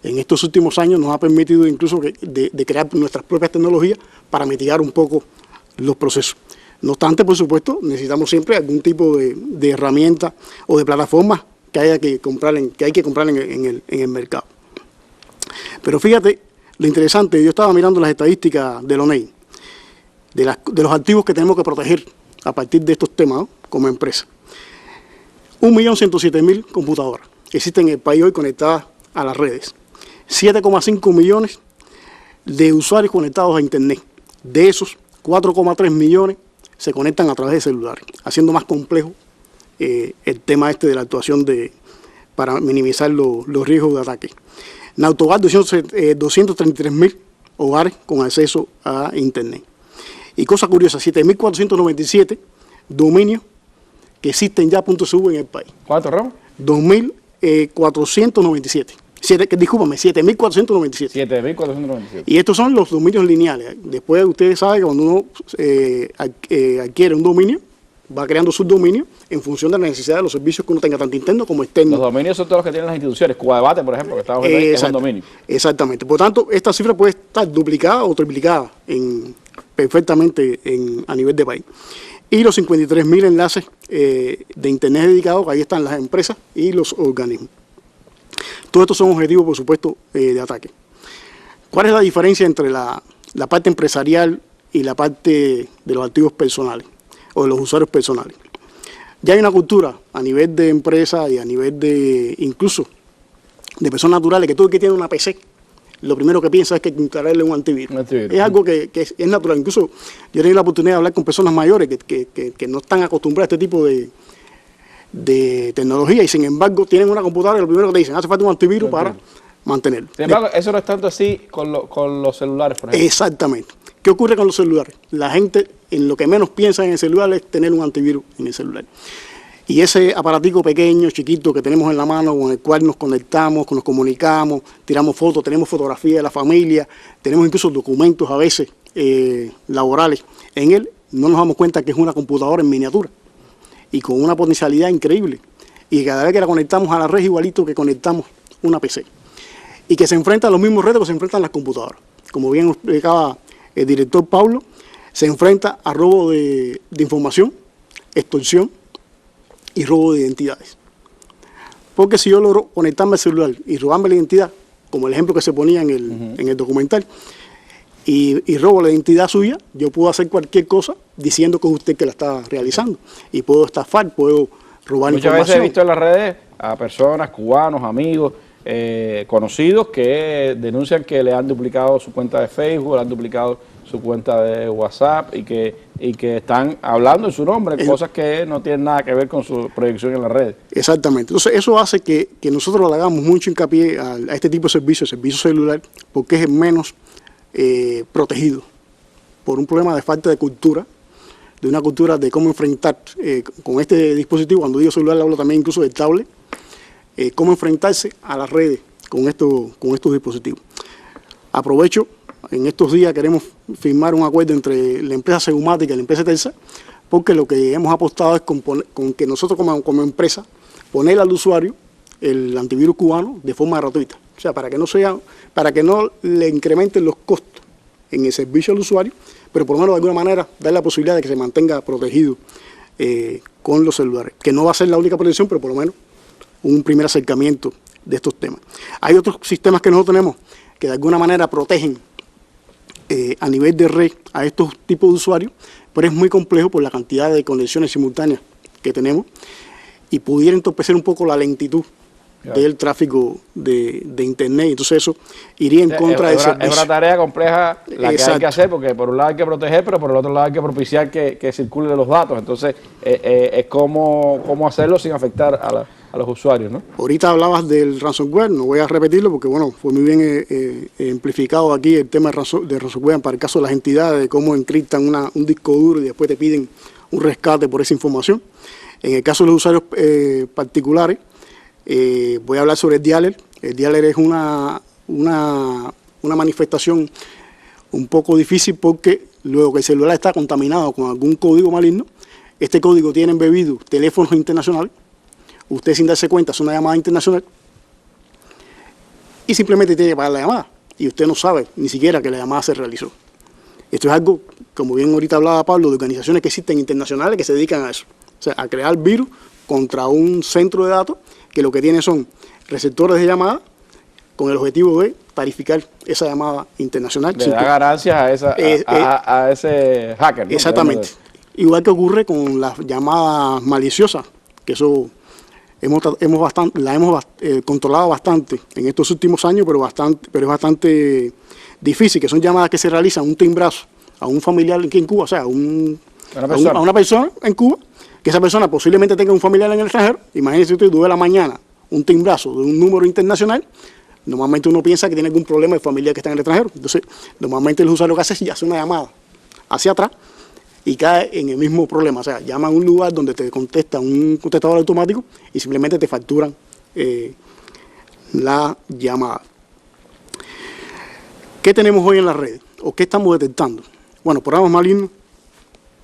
en estos últimos años, nos ha permitido incluso de crear nuestras propias tecnologías para mitigar un poco los procesos. No obstante, por supuesto, necesitamos siempre algún tipo de herramienta o de plataforma que hay que comprar en el mercado. Pero fíjate, lo interesante, yo estaba mirando las estadísticas del ONEI, de los activos que tenemos que proteger a partir de estos temas, ¿no?, como empresa. 1.107.000 computadoras existen en el país hoy conectadas a las redes. 7,5 millones de usuarios conectados a Internet. De esos, 4,3 millones se conectan a través de celulares, haciendo más complejo el tema de la actuación para minimizar los riesgos de ataque. En Autogar, 233.000 hogares con acceso a Internet. Y cosa curiosa, 7.497 dominios que existen ya .cu en el país. ¿Cuánto, Ramón? 2.497. Discúlpame, 7.497. 7.497. Y estos son los dominios lineales. Después ustedes saben que cuando uno adquiere un dominio, va creando subdominios en función de la necesidad de los servicios que uno tenga, tanto interno como externo. Los dominios son todos los que tienen las instituciones. Cuba Debate, por ejemplo, que estamos viendo ahí, es un dominio. Exactamente. Por tanto, esta cifra puede estar duplicada o triplicada perfectamente a nivel de país. Y los 53.000 enlaces de Internet dedicados, ahí están las empresas y los organismos. Todos estos son objetivos, por supuesto, de ataque. ¿Cuál es la diferencia entre la parte empresarial y la parte de los activos personales o de los usuarios personales? Ya hay una cultura a nivel de empresa y a nivel de incluso de personas naturales que todo el que tiene una PC, lo primero que piensa es que instalarle un antivirus. Es algo que es natural. Incluso yo he tenido la oportunidad de hablar con personas mayores que no están acostumbradas a este tipo de tecnología y sin embargo tienen una computadora y lo primero que te dicen, hace falta un antivirus para mantenerlo. Sin embargo, eso no es tanto así con los celulares, por ejemplo. Exactamente. ¿Qué ocurre con los celulares? La gente en lo que menos piensa en el celular es tener un antivirus en el celular. Y ese aparatico pequeño, chiquito que tenemos en la mano, con el cual nos conectamos, nos comunicamos, tiramos fotos, tenemos fotografías de la familia, tenemos incluso documentos a veces laborales. En él no nos damos cuenta que es una computadora en miniatura y con una potencialidad increíble. Y cada vez que la conectamos a la red igualito que conectamos una PC. Y que se enfrenta a los mismos retos que se enfrentan las computadoras. Como bien explicaba el director Pablo, se enfrenta a robo de información, extorsión y robo de identidades. Porque si yo logro conectarme al celular y robarme la identidad, como el ejemplo que se ponía en el documental, y robo la identidad suya, yo puedo hacer cualquier cosa diciendo que es usted que la está realizando. Y puedo estafar, puedo robar información. Muchas veces he visto en las redes a personas, cubanos, amigos, conocidos que denuncian que le han duplicado su cuenta de Facebook, le han duplicado su cuenta de WhatsApp y que están hablando en su nombre, cosas que no tienen nada que ver con su proyección en las redes. Exactamente. Entonces eso hace que nosotros le hagamos mucho hincapié a este tipo de servicio celular, porque es el menos protegido por un problema de falta de cultura, de una cultura de cómo enfrentar con este dispositivo. Cuando digo celular hablo también incluso del tablet, cómo enfrentarse a las redes con estos dispositivos. Aprovecho, en estos días queremos firmar un acuerdo entre la empresa Segumática y la empresa Telsa, porque lo que hemos apostado es con que nosotros como empresa poner al usuario el antivirus cubano de forma gratuita. O sea, para que no le incrementen los costos en el servicio al usuario, pero por lo menos de alguna manera dar la posibilidad de que se mantenga protegido con los celulares. Que no va a ser la única protección, pero por lo menos un primer acercamiento de estos temas. Hay otros sistemas que nosotros tenemos que de alguna manera protegen a nivel de red a estos tipos de usuarios, pero es muy complejo por la cantidad de conexiones simultáneas que tenemos y pudiera entorpecer un poco la lentitud del tráfico de Internet. Entonces eso iría en contra del servicio. Es una tarea compleja la que hay que hacer, porque por un lado hay que proteger, pero por el otro lado hay que propiciar que circulen los datos. Entonces es cómo hacerlo sin afectar a los usuarios, ¿no? Ahorita hablabas del ransomware, no voy a repetirlo porque bueno, fue muy bien amplificado aquí el tema de ransomware para el caso de las entidades, de cómo encriptan un disco duro y después te piden un rescate por esa información. En el caso de los usuarios particulares, voy a hablar sobre el dialer. El dialer es una manifestación un poco difícil porque luego que el celular está contaminado con algún código maligno, este código tiene embebido teléfonos internacionales, usted sin darse cuenta es una llamada internacional y simplemente tiene que pagar la llamada y usted no sabe ni siquiera que la llamada se realizó. Esto es algo, como bien ahorita hablaba Pablo, de organizaciones que existen internacionales que se dedican a eso, o sea, a crear virus contra un centro de datos que lo que tiene son receptores de llamada con el objetivo de tarificar esa llamada internacional. Le da ganancias a ese hacker, ¿no? Exactamente. Igual que ocurre con las llamadas maliciosas, que eso la hemos controlado bastante en estos últimos años, pero es bastante difícil, que son llamadas que se realizan un timbrazo a un familiar aquí en Cuba, o sea, a una persona en Cuba, que esa persona posiblemente tenga un familiar en el extranjero. Imagínese usted, 2 de la mañana, un timbrazo de un número internacional. Normalmente uno piensa que tiene algún problema de familia que está en el extranjero. Entonces, normalmente el usuario lo que hace es hace una llamada hacia atrás y cae en el mismo problema. O sea, llama a un lugar donde te contesta un contestador automático y simplemente te facturan la llamada. ¿Qué tenemos hoy en las redes? ¿O qué estamos detectando? Bueno, programas malignos,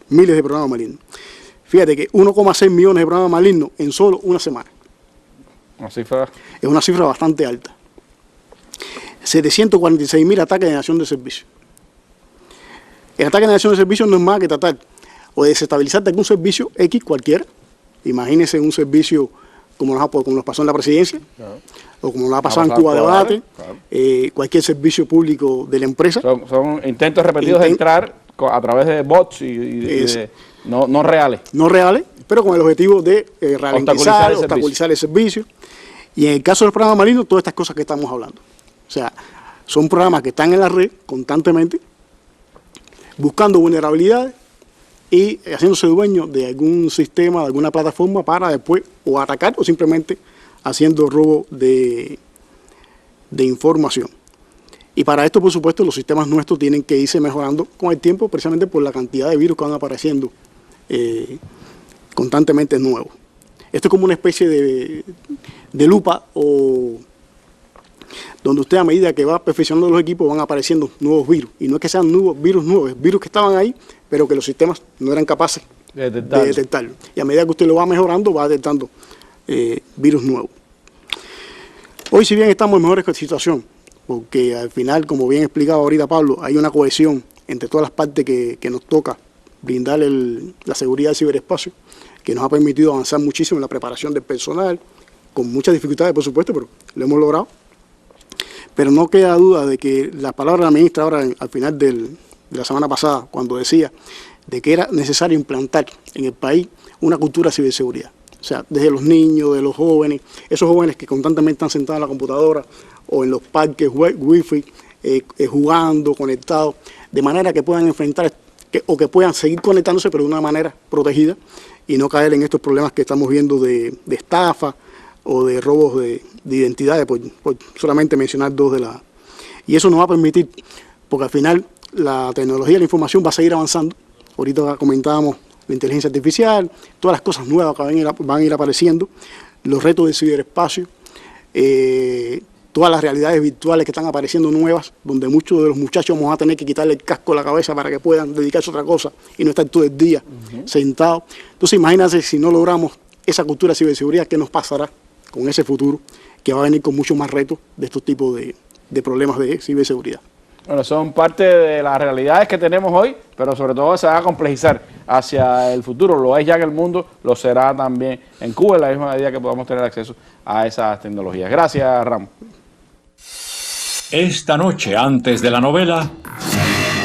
miles de programas malignos. Fíjate que 1,6 millones de programas malignos en solo una semana. Es una cifra bastante alta. 746.000 ataques de negación de servicio. El ataque de negación de servicio no es más que tratar o de desestabilizar de algún servicio X cualquiera. Imagínense un servicio como nos pasó en la presidencia, claro, o como nos ha pasado en Cuba Debate, claro, cualquier servicio público de la empresa. Son intentos repetidos de entrar a través de bots no reales. No reales, pero con el objetivo de ralentizar, obstaculizar el servicio. Y en el caso de los programas malignos, todas estas cosas que estamos hablando. O sea, son programas que están en la red constantemente, buscando vulnerabilidades y haciéndose dueño de algún sistema, de alguna plataforma para después o atacar o simplemente haciendo robo de información. Y para esto, por supuesto, los sistemas nuestros tienen que irse mejorando con el tiempo, precisamente por la cantidad de virus que van apareciendo constantemente nuevos. Esto es como una especie de lupa o donde usted a medida que va perfeccionando los equipos van apareciendo nuevos virus. Y no es que sean virus nuevos, es virus que estaban ahí, pero que los sistemas no eran capaces de detectarlo. Y a medida que usted lo va mejorando, va detectando virus nuevos. Hoy, si bien estamos en mejor situación, porque al final, como bien explicaba ahorita Pablo, hay una cohesión entre todas las partes que nos toca brindar la seguridad del ciberespacio, que nos ha permitido avanzar muchísimo en la preparación del personal, con muchas dificultades, por supuesto, pero lo hemos logrado. Pero no queda duda de que la palabra de la ministra ahora, al final de la semana pasada, cuando decía de que era necesario implantar en el país una cultura de ciberseguridad. O sea, desde los niños, de los jóvenes, esos jóvenes que constantemente están sentados en la computadora o en los parques wifi, jugando, conectados, de manera que puedan enfrentar o que puedan seguir conectándose, pero de una manera protegida y no caer en estos problemas que estamos viendo de estafa o de robos de identidades, por solamente mencionar dos de las. Y eso nos va a permitir, porque al final la tecnología de la información va a seguir avanzando. Ahorita comentábamos la inteligencia artificial, todas las cosas nuevas que van a ir apareciendo, los retos del ciberespacio, todas las realidades virtuales que están apareciendo nuevas, donde muchos de los muchachos vamos a tener que quitarle el casco a la cabeza para que puedan dedicarse a otra cosa y no estar todo el día sentados. Entonces imagínense si no logramos esa cultura de ciberseguridad, ¿qué nos pasará con ese futuro que va a venir con muchos más retos de estos tipos de problemas de ciberseguridad? Bueno, son parte de las realidades que tenemos hoy, pero sobre todo se va a complejizar hacia el futuro. Lo es ya en el mundo, lo será también en Cuba, en la misma medida que podamos tener acceso a esas tecnologías. Gracias, Ramos. Esta noche, antes de la novela...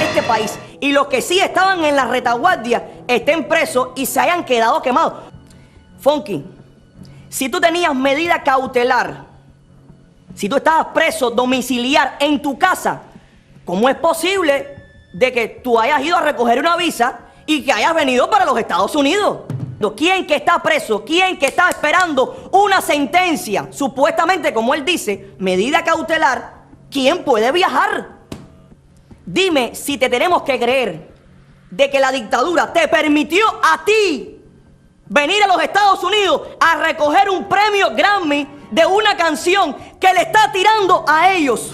Este país y los que sí estaban en la retaguardia estén presos y se hayan quedado quemados. Funky, si tú tenías medida cautelar, si tú estabas preso domiciliar en tu casa, ¿cómo es posible de que tú hayas ido a recoger una visa y que hayas venido para los Estados Unidos? ¿Quién que está preso? ¿Quién que está esperando una sentencia? Supuestamente, como él dice, medida cautelar. ¿Quién puede viajar? Dime si te tenemos que creer de que la dictadura te permitió a ti venir a los Estados Unidos a recoger un premio Grammy de una canción que le está tirando a ellos.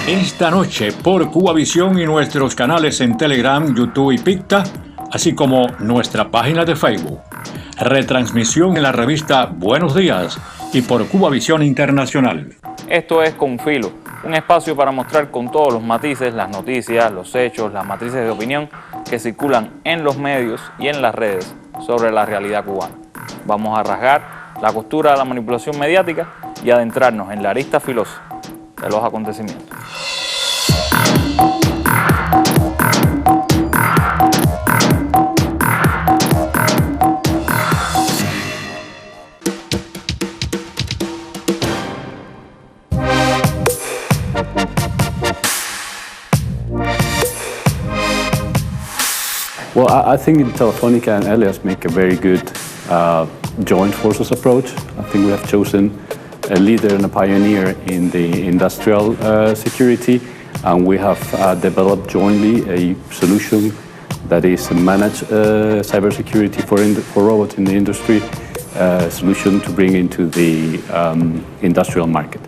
Esta noche por Cubavisión y nuestros canales en Telegram, YouTube y Picta, así como nuestra página de Facebook. Retransmisión en la revista Buenos Días y por Cubavisión Internacional. Esto es Con Filo, un espacio para mostrar con todos los matices las noticias, los hechos, las matrices de opinión que circulan en los medios y en las redes sobre la realidad cubana. Vamos a rasgar la costura de la manipulación mediática y adentrarnos en la arista filosa de los acontecimientos. Well, I think Telefónica and Elias make a very good joint forces approach. I think we have chosen a leader and a pioneer in the industrial security, and we have developed jointly a solution that is managed cybersecurity for robots in the industry, a solution to bring into the industrial market.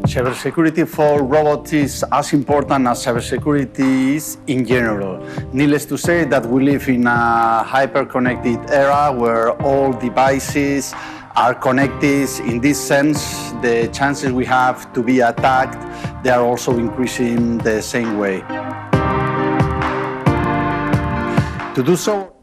Cybersecurity for robots is as important as cybersecurity is in general. Needless to say that we live in a hyper-connected era where all devices are connected. In this sense, the chances we have to be attacked, they are also increasing the same way. To do so,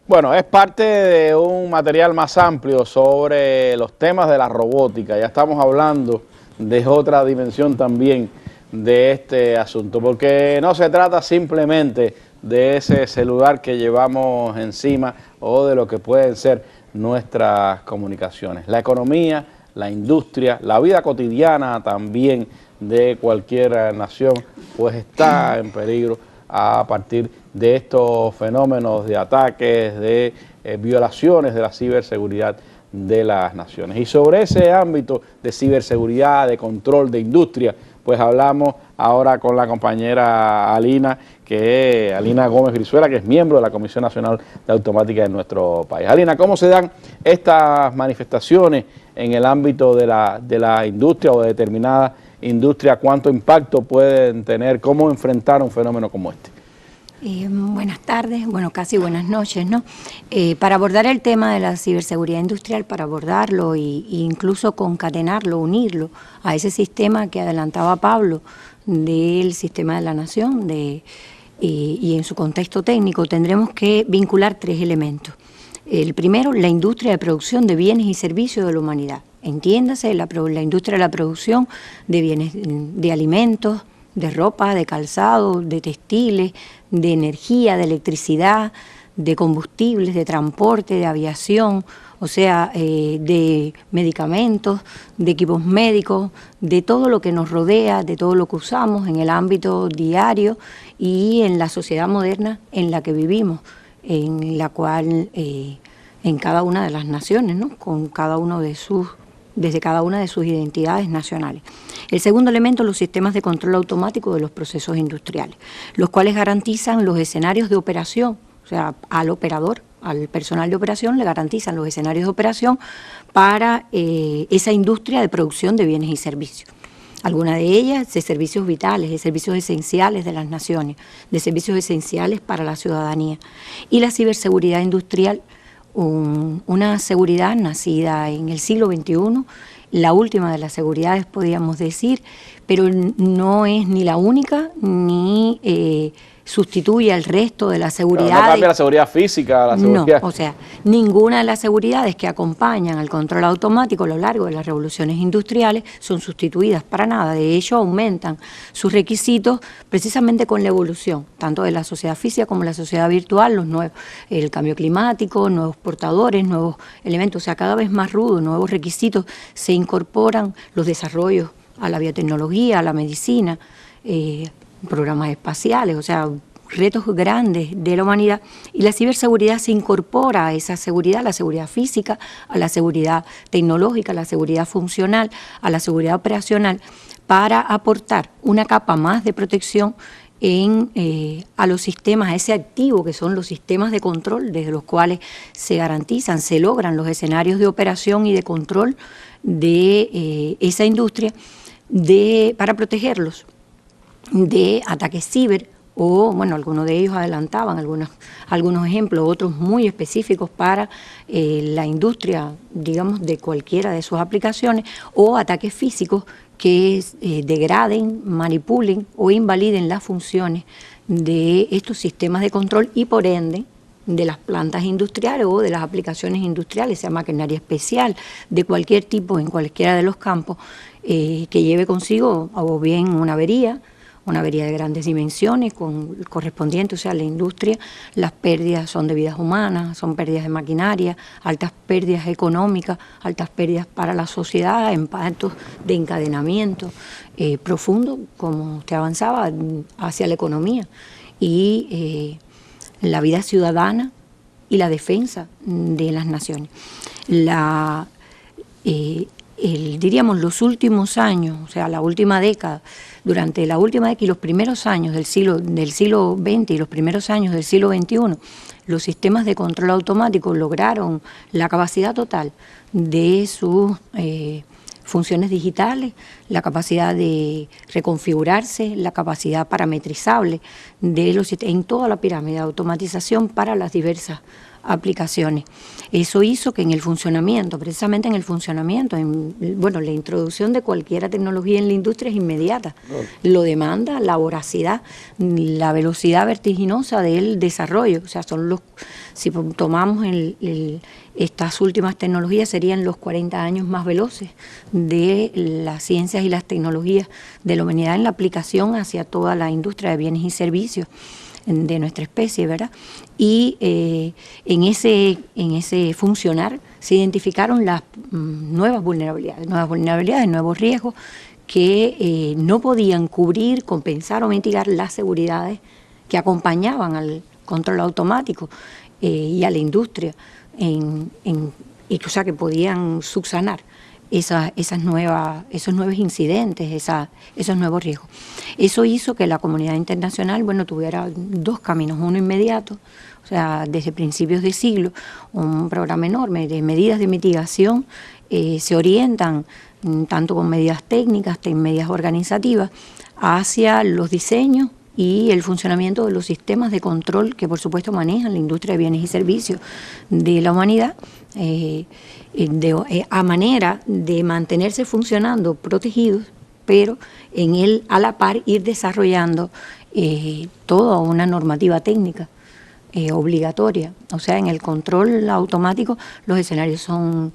bueno, es parte de un material más amplio sobre los temas de la robótica. Ya estamos hablando de otra dimensión también de este asunto, porque no se trata simplemente de ese celular que llevamos encima o de lo que pueden ser nuestras comunicaciones. La economía, la industria, la vida cotidiana también de cualquier nación, pues está en peligro a partir de estos fenómenos de ataques, de violaciones de la ciberseguridad de las naciones. Y sobre ese ámbito de ciberseguridad, de control de industria, pues hablamos ahora con la compañera Alina Gómez Brizuela, que es miembro de la Comisión Nacional de Automática de nuestro país. Alina, ¿cómo se dan estas manifestaciones en el ámbito de la industria o de determinada industria? ¿Cuánto impacto pueden tener? ¿Cómo enfrentar un fenómeno como este? Buenas tardes, bueno, casi buenas noches, ¿no? Para abordar el tema de la ciberseguridad industrial, para abordarlo e incluso concatenarlo, unirlo a ese sistema que adelantaba Pablo del sistema de la nación y en su contexto técnico, tendremos que vincular tres elementos. El primero, la industria de producción de bienes y servicios de la humanidad. Entiéndase, la industria de la producción de bienes, de alimentos, de ropa, de calzado, de textiles, de energía, de electricidad, de combustibles, de transporte, de aviación, o sea, de medicamentos, de equipos médicos, de todo lo que nos rodea, de todo lo que usamos en el ámbito diario y en la sociedad moderna en la que vivimos, en la cual en cada una de las naciones, ¿no? Con cada uno de desde cada una de sus identidades nacionales. El segundo elemento, los sistemas de control automático de los procesos industriales, los cuales garantizan los escenarios de operación, o sea, al operador, al personal de operación le garantizan los escenarios de operación para esa industria de producción de bienes y servicios. Algunas de ellas de servicios vitales, de servicios esenciales de las naciones, de servicios esenciales para la ciudadanía. Y la ciberseguridad industrial, una seguridad nacida en el siglo XXI, la última de las seguridades podríamos decir, pero no es ni la única ni sustituye al resto de la seguridad. No cambia la seguridad física, la seguridad. No, o sea, ninguna de las seguridades que acompañan al control automático a lo largo de las revoluciones industriales son sustituidas para nada. De hecho, aumentan sus requisitos precisamente con la evolución, tanto de la sociedad física como de la sociedad virtual, el cambio climático, nuevos portadores, nuevos elementos, o sea, cada vez más rudos, nuevos requisitos, se incorporan los desarrollos a la biotecnología, a la medicina, programas espaciales, o sea, retos grandes de la humanidad, y la ciberseguridad se incorpora a esa seguridad, a la seguridad física, a la seguridad tecnológica, a la seguridad funcional, a la seguridad operacional, para aportar una capa más de protección a los sistemas, a ese activo que son los sistemas de control desde los cuales se garantizan, se logran los escenarios de operación y de control de esa industria, para protegerlos de ataques ciber, o bueno, algunos de ellos adelantaban algunos ejemplos, otros muy específicos para la industria, digamos, de cualquiera de sus aplicaciones, o ataques físicos que degraden, manipulen o invaliden las funciones de estos sistemas de control y por ende de las plantas industriales o de las aplicaciones industriales, sea maquinaria especial, de cualquier tipo, en cualquiera de los campos, que lleve consigo o bien una avería de grandes dimensiones correspondiente, o sea, la industria, las pérdidas son de vidas humanas, son pérdidas de maquinaria, altas pérdidas económicas, altas pérdidas para la sociedad, impactos de encadenamiento profundo, como usted avanzaba, hacia la economía y la vida ciudadana y la defensa de las naciones. Diríamos, los últimos años, o sea, la última década, durante la última década y los primeros años del siglo XX y los primeros años del siglo XXI, los sistemas de control automático lograron la capacidad total de sus funciones digitales, la capacidad de reconfigurarse, la capacidad parametrizable de los sistemas, en toda la pirámide de automatización para las diversas aplicaciones. Eso hizo que en el funcionamiento, precisamente en el funcionamiento, la introducción de cualquier tecnología en la industria es inmediata. Lo demanda la voracidad, la velocidad vertiginosa del desarrollo. O sea, si tomamos estas últimas tecnologías, serían los 40 años más veloces de las ciencias y las tecnologías de la humanidad en la aplicación hacia toda la industria de bienes y servicios de nuestra especie, ¿verdad? Y en ese funcionar se identificaron las nuevas vulnerabilidades, nuevos riesgos que no podían cubrir, compensar o mitigar las seguridades que acompañaban al control automático y a la industria, o sea, que podían subsanar esos nuevos incidentes, esos nuevos riesgos. Eso hizo que la comunidad internacional, tuviera dos caminos, uno inmediato, o sea, desde principios de siglo, un programa enorme de medidas de mitigación, se orientan tanto con medidas técnicas, medidas organizativas, hacia los diseños y el funcionamiento de los sistemas de control que por supuesto manejan la industria de bienes y servicios de la humanidad, a manera de mantenerse funcionando protegidos, pero a la par ir desarrollando toda una normativa técnica obligatoria. O sea, en el control automático los escenarios son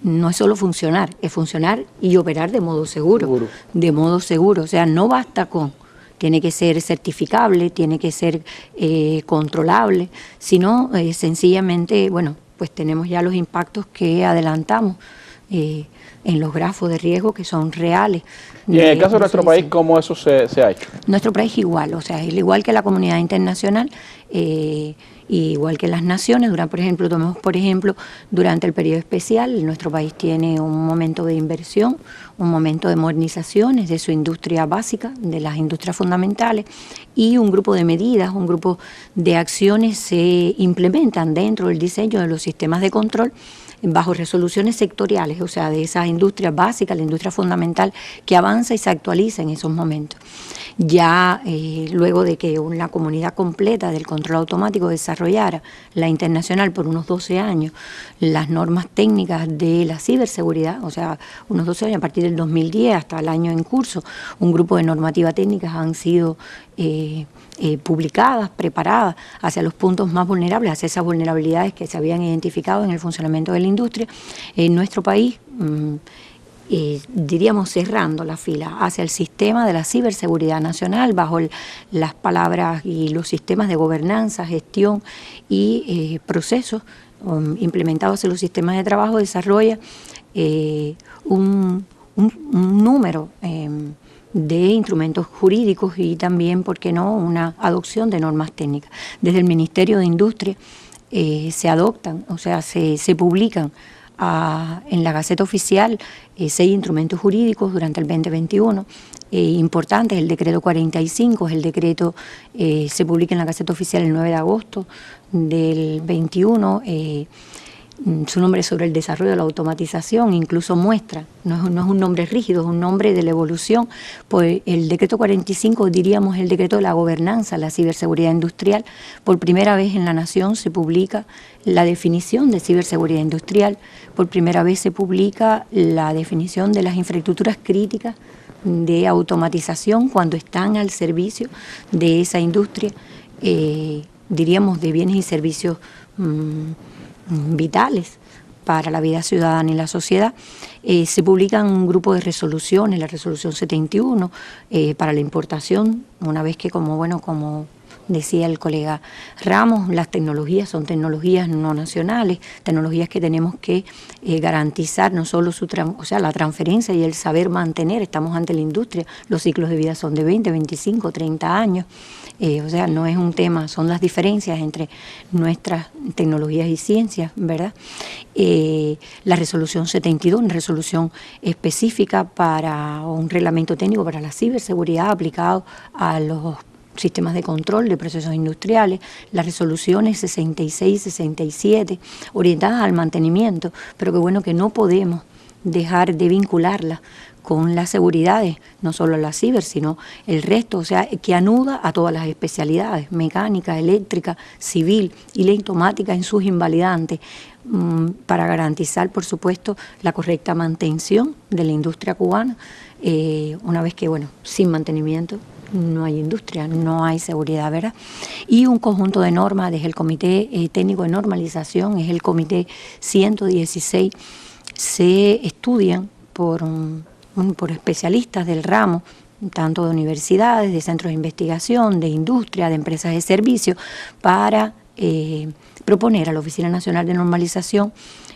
no es solo funcionar, es funcionar y operar de modo seguro. De modo seguro, o sea, no basta tiene que ser certificable, tiene que ser controlable, sino sencillamente, pues tenemos ya los impactos que adelantamos en los grafos de riesgo que son reales. Y en el caso de nuestro país, ¿cómo eso se ha hecho? Nuestro país igual, o sea, igual que la comunidad internacional, igual que las naciones. Tomemos por ejemplo, durante el periodo especial, nuestro país tiene un momento de inversión, un momento de modernizaciones de su industria básica, de las industrias fundamentales, y un grupo de medidas, un grupo de acciones se implementan dentro del diseño de los sistemas de control bajo resoluciones sectoriales, o sea, de esa industria básica, la industria fundamental, que avanza y se actualiza en esos momentos. Ya luego de que una comunidad completa del control automático desarrollara la internacional por unos 12 años las normas técnicas de la ciberseguridad, o sea, unos 12 años a partir del 2010 hasta el año en curso, un grupo de normativas técnicas han sido publicadas, preparadas hacia los puntos más vulnerables, hacia esas vulnerabilidades que se habían identificado en el funcionamiento de la industria. En nuestro país, diríamos cerrando la fila hacia el sistema de la ciberseguridad nacional bajo las palabras y los sistemas de gobernanza, gestión y procesos implementados hacia los sistemas de trabajo, desarrolla un número de instrumentos jurídicos y también, ¿por qué no?, una adopción de normas técnicas. Desde el Ministerio de Industria se adoptan, o sea, se publican en la Gaceta Oficial 6 instrumentos jurídicos durante el 2021. Importantes, el decreto 45, el decreto se publica en la Gaceta Oficial el 9 de agosto del 21, su nombre sobre el desarrollo de la automatización, incluso muestra, no es un nombre rígido, es un nombre de la evolución, pues el decreto 45, diríamos el decreto de la gobernanza, la ciberseguridad industrial. Por primera vez en la nación se publica la definición de ciberseguridad industrial, por primera vez se publica la definición de las infraestructuras críticas de automatización cuando están al servicio de esa industria, diríamos de bienes y servicios vitales para la vida ciudadana y la sociedad. Se publican un grupo de resoluciones, la resolución 71 para la importación, una vez que como decía el colega Ramos, las tecnologías son tecnologías no nacionales, tecnologías que tenemos que garantizar no solo la transferencia y el saber mantener. Estamos ante la industria, los ciclos de vida son de 20, 25, 30 años, no es un tema, son las diferencias entre nuestras tecnologías y ciencias, ¿verdad? La resolución 72, una resolución específica para un reglamento técnico para la ciberseguridad aplicado a los sistemas de control de procesos industriales, las resoluciones 66 y 67, orientadas al mantenimiento, pero que bueno que no podemos dejar de vincularlas con las seguridades, no solo la ciber, sino el resto, o sea, que anuda a todas las especialidades, mecánica, eléctrica, civil y la automática en sus invalidantes, para garantizar, por supuesto, la correcta mantención de la industria cubana, una vez que, sin mantenimiento no hay industria, no hay seguridad, ¿verdad? Y un conjunto de normas desde el Comité Técnico de Normalización, es el Comité 116, se estudian por especialistas del ramo, tanto de universidades, de centros de investigación, de industria, de empresas de servicios, para proponer a la Oficina Nacional de Normalización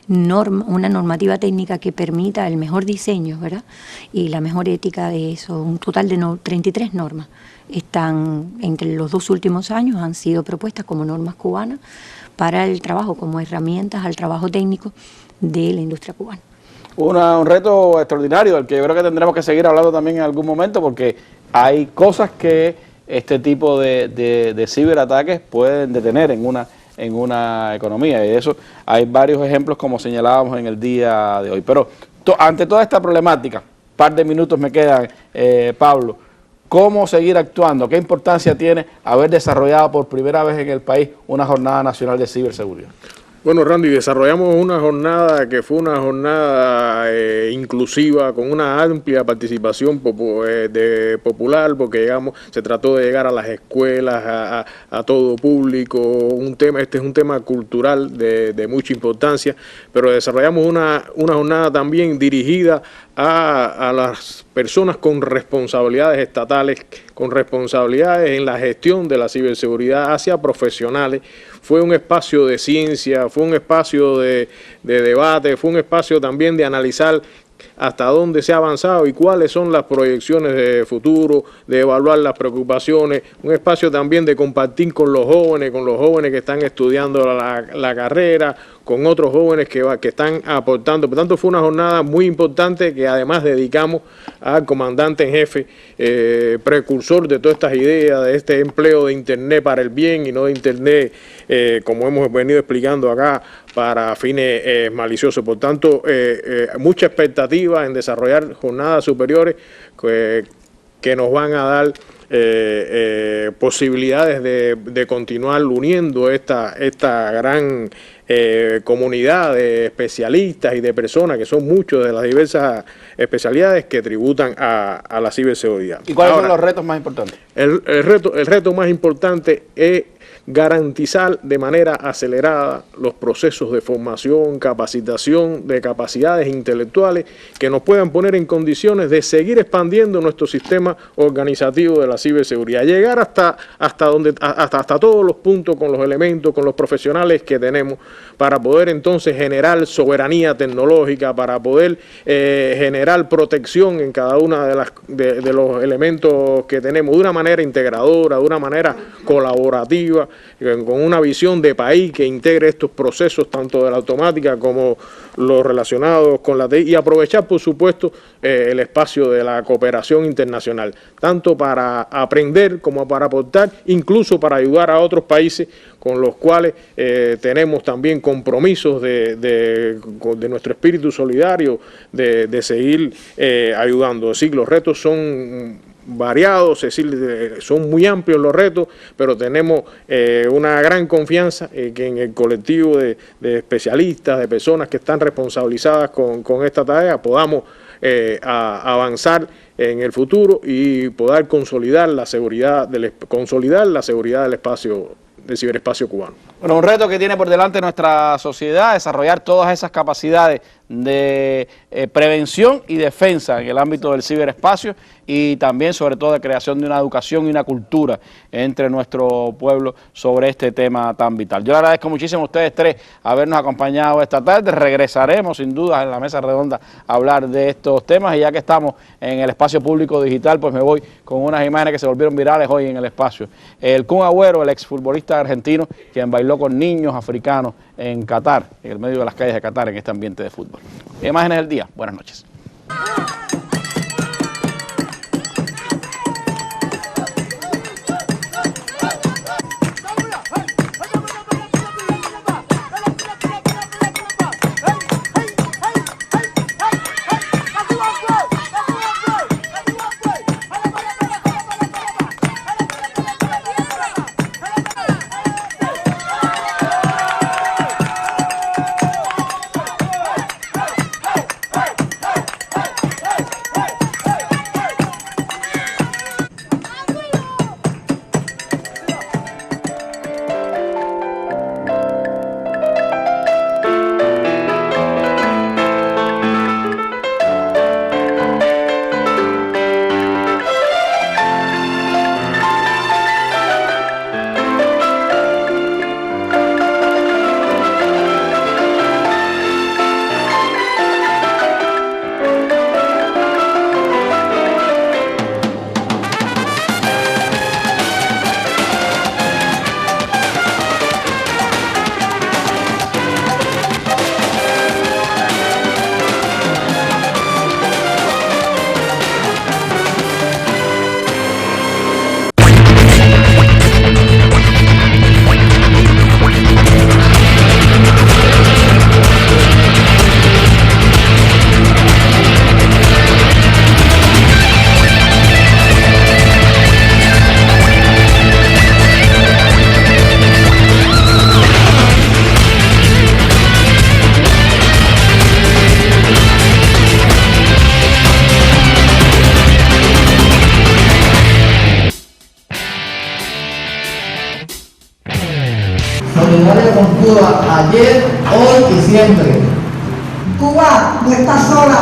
una normativa técnica que permita el mejor diseño, ¿verdad?, y la mejor ética de eso. Un total de 33 normas están entre los 2 últimos años, han sido propuestas como normas cubanas para el trabajo, como herramientas al trabajo técnico de la industria cubana. Un reto extraordinario del que yo creo que tendremos que seguir hablando también en algún momento, porque hay cosas que este tipo de ciberataques pueden detener en una economía, y de eso hay varios ejemplos como señalábamos en el día de hoy. Pero ante toda esta problemática, un par de minutos me quedan, Pablo, ¿cómo seguir actuando? ¿Qué importancia tiene haber desarrollado por primera vez en el país una jornada nacional de ciberseguridad? Bueno, Randy, desarrollamos una jornada que fue una jornada inclusiva, con una amplia participación popular, porque se trató de llegar a las escuelas, a todo público. Este es un tema cultural de mucha importancia, pero desarrollamos una jornada también dirigida a las personas con responsabilidades estatales, con responsabilidades en la gestión de la ciberseguridad, hacia profesionales. Fue un espacio de ciencia, fue un espacio de debate, fue un espacio también de analizar hasta dónde se ha avanzado y cuáles son las proyecciones de futuro, de evaluar las preocupaciones, un espacio también de compartir con los jóvenes que están estudiando la carrera, con otros jóvenes que están aportando. Por tanto, fue una jornada muy importante que además dedicamos al comandante en jefe, precursor de todas estas ideas, de este empleo de Internet para el bien y no de Internet, como hemos venido explicando acá, para fines maliciosos. Por tanto, mucha expectativa en desarrollar jornadas superiores que nos van a dar posibilidades de continuar uniendo esta gran comunidad de especialistas y de personas, que son muchos de las diversas especialidades que tributan a la ciberseguridad. ¿Y cuáles son los retos más importantes? El reto más importante es garantizar de manera acelerada los procesos de formación, capacitación, de capacidades intelectuales que nos puedan poner en condiciones de seguir expandiendo nuestro sistema organizativo de la ciberseguridad, llegar hasta todos los puntos con los elementos, con los profesionales que tenemos, para poder entonces generar soberanía tecnológica, para poder generar protección en cada una de los elementos que tenemos de una manera integradora, de una manera colaborativa, con una visión de país que integre estos procesos tanto de la automática como los relacionados con la TI, y aprovechar por supuesto el espacio de la cooperación internacional, tanto para aprender como para aportar, incluso para ayudar a otros países con los cuales tenemos también compromisos de nuestro espíritu solidario de seguir ayudando. Es decir, los retos son variados, es decir, son muy amplios los retos, pero tenemos una gran confianza que en el colectivo de especialistas, de personas que están responsabilizadas con esta tarea, podamos avanzar en el futuro y poder consolidar la seguridad del espacio, del ciberespacio cubano. Bueno, un reto que tiene por delante nuestra sociedad, desarrollar todas esas capacidades de prevención y defensa en el ámbito del ciberespacio, y también sobre todo de creación de una educación y una cultura entre nuestro pueblo sobre este tema tan vital. Yo le agradezco muchísimo a ustedes tres habernos acompañado esta tarde. Regresaremos sin duda en la mesa redonda a hablar de estos temas, y ya que estamos en el espacio público digital, pues me voy con unas imágenes que se volvieron virales hoy en el espacio. El Kun Agüero, el exfutbolista argentino, quien bailó con niños africanos en Qatar, en el medio de las calles de Qatar, en este ambiente de fútbol. Imágenes del día. Buenas noches. Solidaria con Cuba, ayer, hoy y siempre. Cuba no está sola.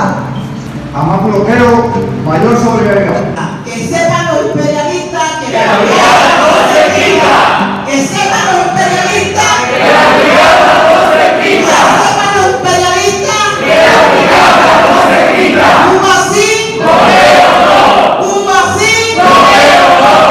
A más bloqueo, mayor solidaridad. Que sepan los imperialistas que la brigada no se quita. Que sepan los imperialistas que la brigada no se quita. Que sepan los imperialistas que la brigada no se quita. Cuba sí, bloqueo no. Cuba sí, bloqueo no.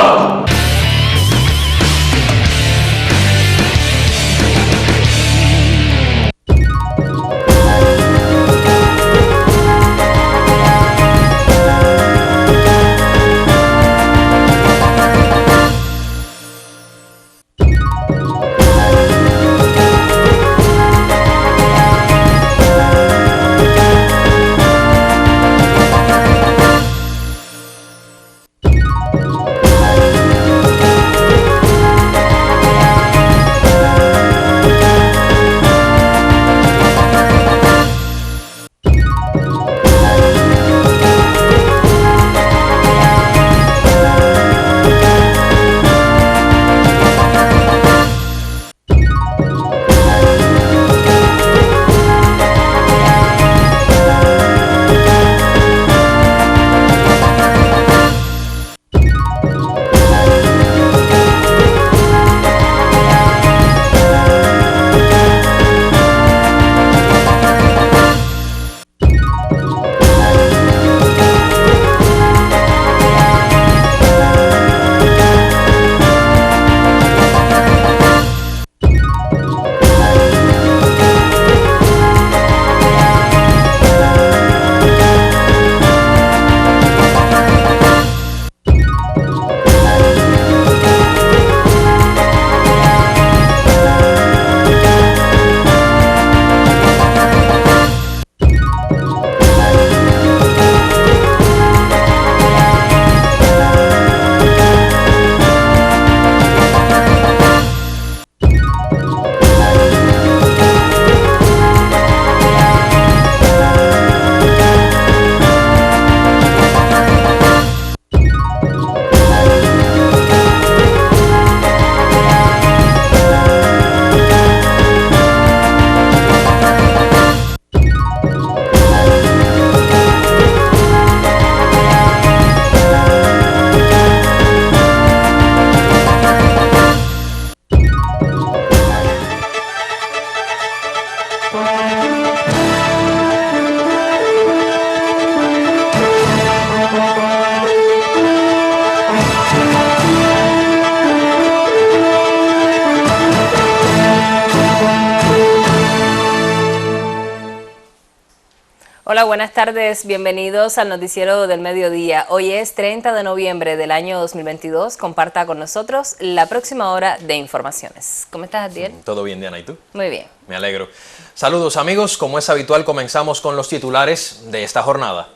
Hola, buenas tardes. Bienvenidos al Noticiero del Mediodía. Hoy es 30 de noviembre del año 2022. Comparta con nosotros la próxima hora de informaciones. ¿Cómo estás, Adiel? Todo bien, Diana. ¿Y tú? Muy bien. Me alegro. Saludos, amigos. Como es habitual, comenzamos con los titulares de esta jornada.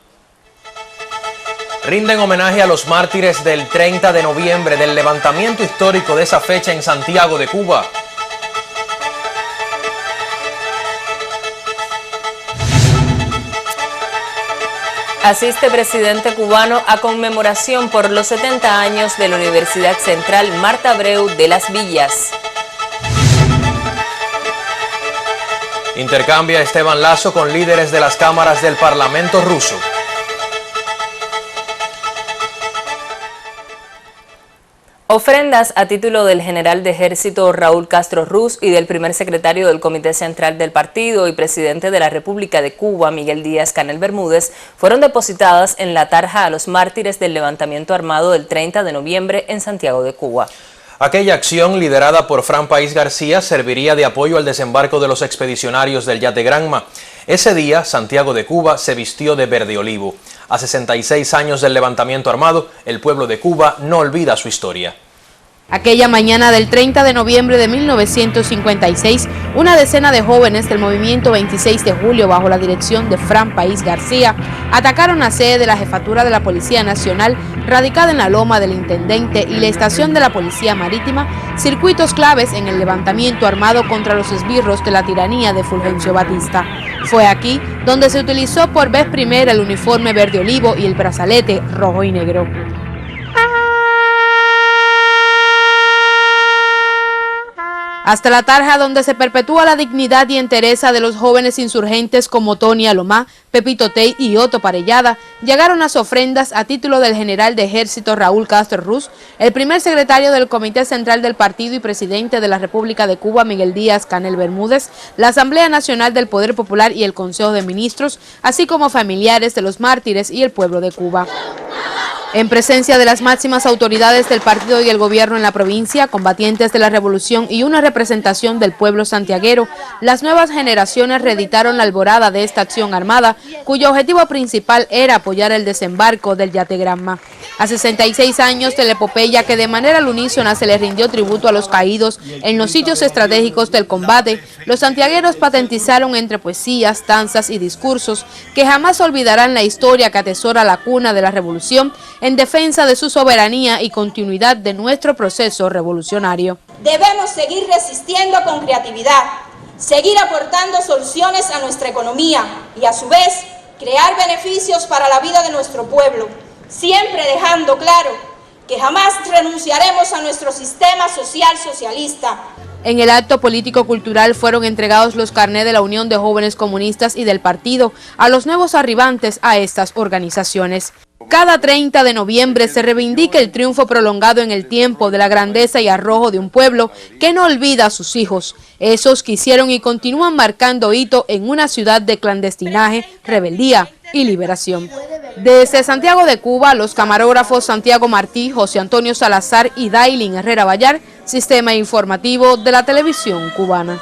Rinden homenaje a los mártires del 30 de noviembre del levantamiento histórico de esa fecha en Santiago de Cuba. Asiste presidente cubano a conmemoración por los 70 años de la Universidad Central Marta Abreu de Las Villas. Intercambia Esteban Lazo con líderes de las cámaras del Parlamento ruso. Ofrendas a título del general de ejército Raúl Castro Ruz y del primer secretario del Comité Central del Partido y presidente de la República de Cuba, Miguel Díaz-Canel Bermúdez, fueron depositadas en la tarja a los mártires del levantamiento armado del 30 de noviembre en Santiago de Cuba. Aquella acción, liderada por Fran País García, serviría de apoyo al desembarco de los expedicionarios del Yate Granma. Ese día, Santiago de Cuba se vistió de verde olivo. A 66 años del levantamiento armado, el pueblo de Cuba no olvida su historia. Aquella mañana del 30 de noviembre de 1956, una decena de jóvenes del movimiento 26 de julio, bajo la dirección de Fran País García, atacaron la sede de la Jefatura de la Policía Nacional, radicada en la Loma del Intendente, y la estación de la Policía Marítima, circuitos claves en el levantamiento armado contra los esbirros de la tiranía de Fulgencio Batista. Fue aquí donde se utilizó por vez primera el uniforme verde olivo y el brazalete rojo y negro. Hasta la tarja donde se perpetúa la dignidad y entereza de los jóvenes insurgentes como Tony Alomá, Pepito Tey y Otto Parellada, llegaron las ofrendas a título del general de ejército Raúl Castro Ruz, el primer secretario del Comité Central del Partido y presidente de la República de Cuba, Miguel Díaz-Canel Bermúdez, la Asamblea Nacional del Poder Popular y el Consejo de Ministros, así como familiares de los mártires y el pueblo de Cuba. En presencia de las máximas autoridades del partido y el gobierno en la provincia, combatientes de la revolución y una representación del pueblo santiaguero, las nuevas generaciones reeditaron la alborada de esta acción armada, cuyo objetivo principal era apoyar el desembarco del Yate Granma. A 66 años de la epopeya que de manera al unísona se le rindió tributo a los caídos en los sitios estratégicos del combate, los santiagueros patentizaron entre poesías, danzas y discursos que jamás olvidarán la historia que atesora la cuna de la revolución en defensa de su soberanía y continuidad de nuestro proceso revolucionario. Debemos seguir resistiendo con creatividad, seguir aportando soluciones a nuestra economía y a su vez crear beneficios para la vida de nuestro pueblo, siempre dejando claro que jamás renunciaremos a nuestro sistema social socialista. En el acto político-cultural fueron entregados los carnés de la Unión de Jóvenes Comunistas y del partido a los nuevos arribantes a estas organizaciones. Cada 30 de noviembre se reivindica el triunfo prolongado en el tiempo de la grandeza y arrojo de un pueblo que no olvida a sus hijos, esos que hicieron y continúan marcando hito en una ciudad de clandestinaje, rebeldía y liberación. Desde Santiago de Cuba, los camarógrafos Santiago Martí, José Antonio Salazar y Dailin Herrera Vallar, Sistema Informativo de la Televisión Cubana.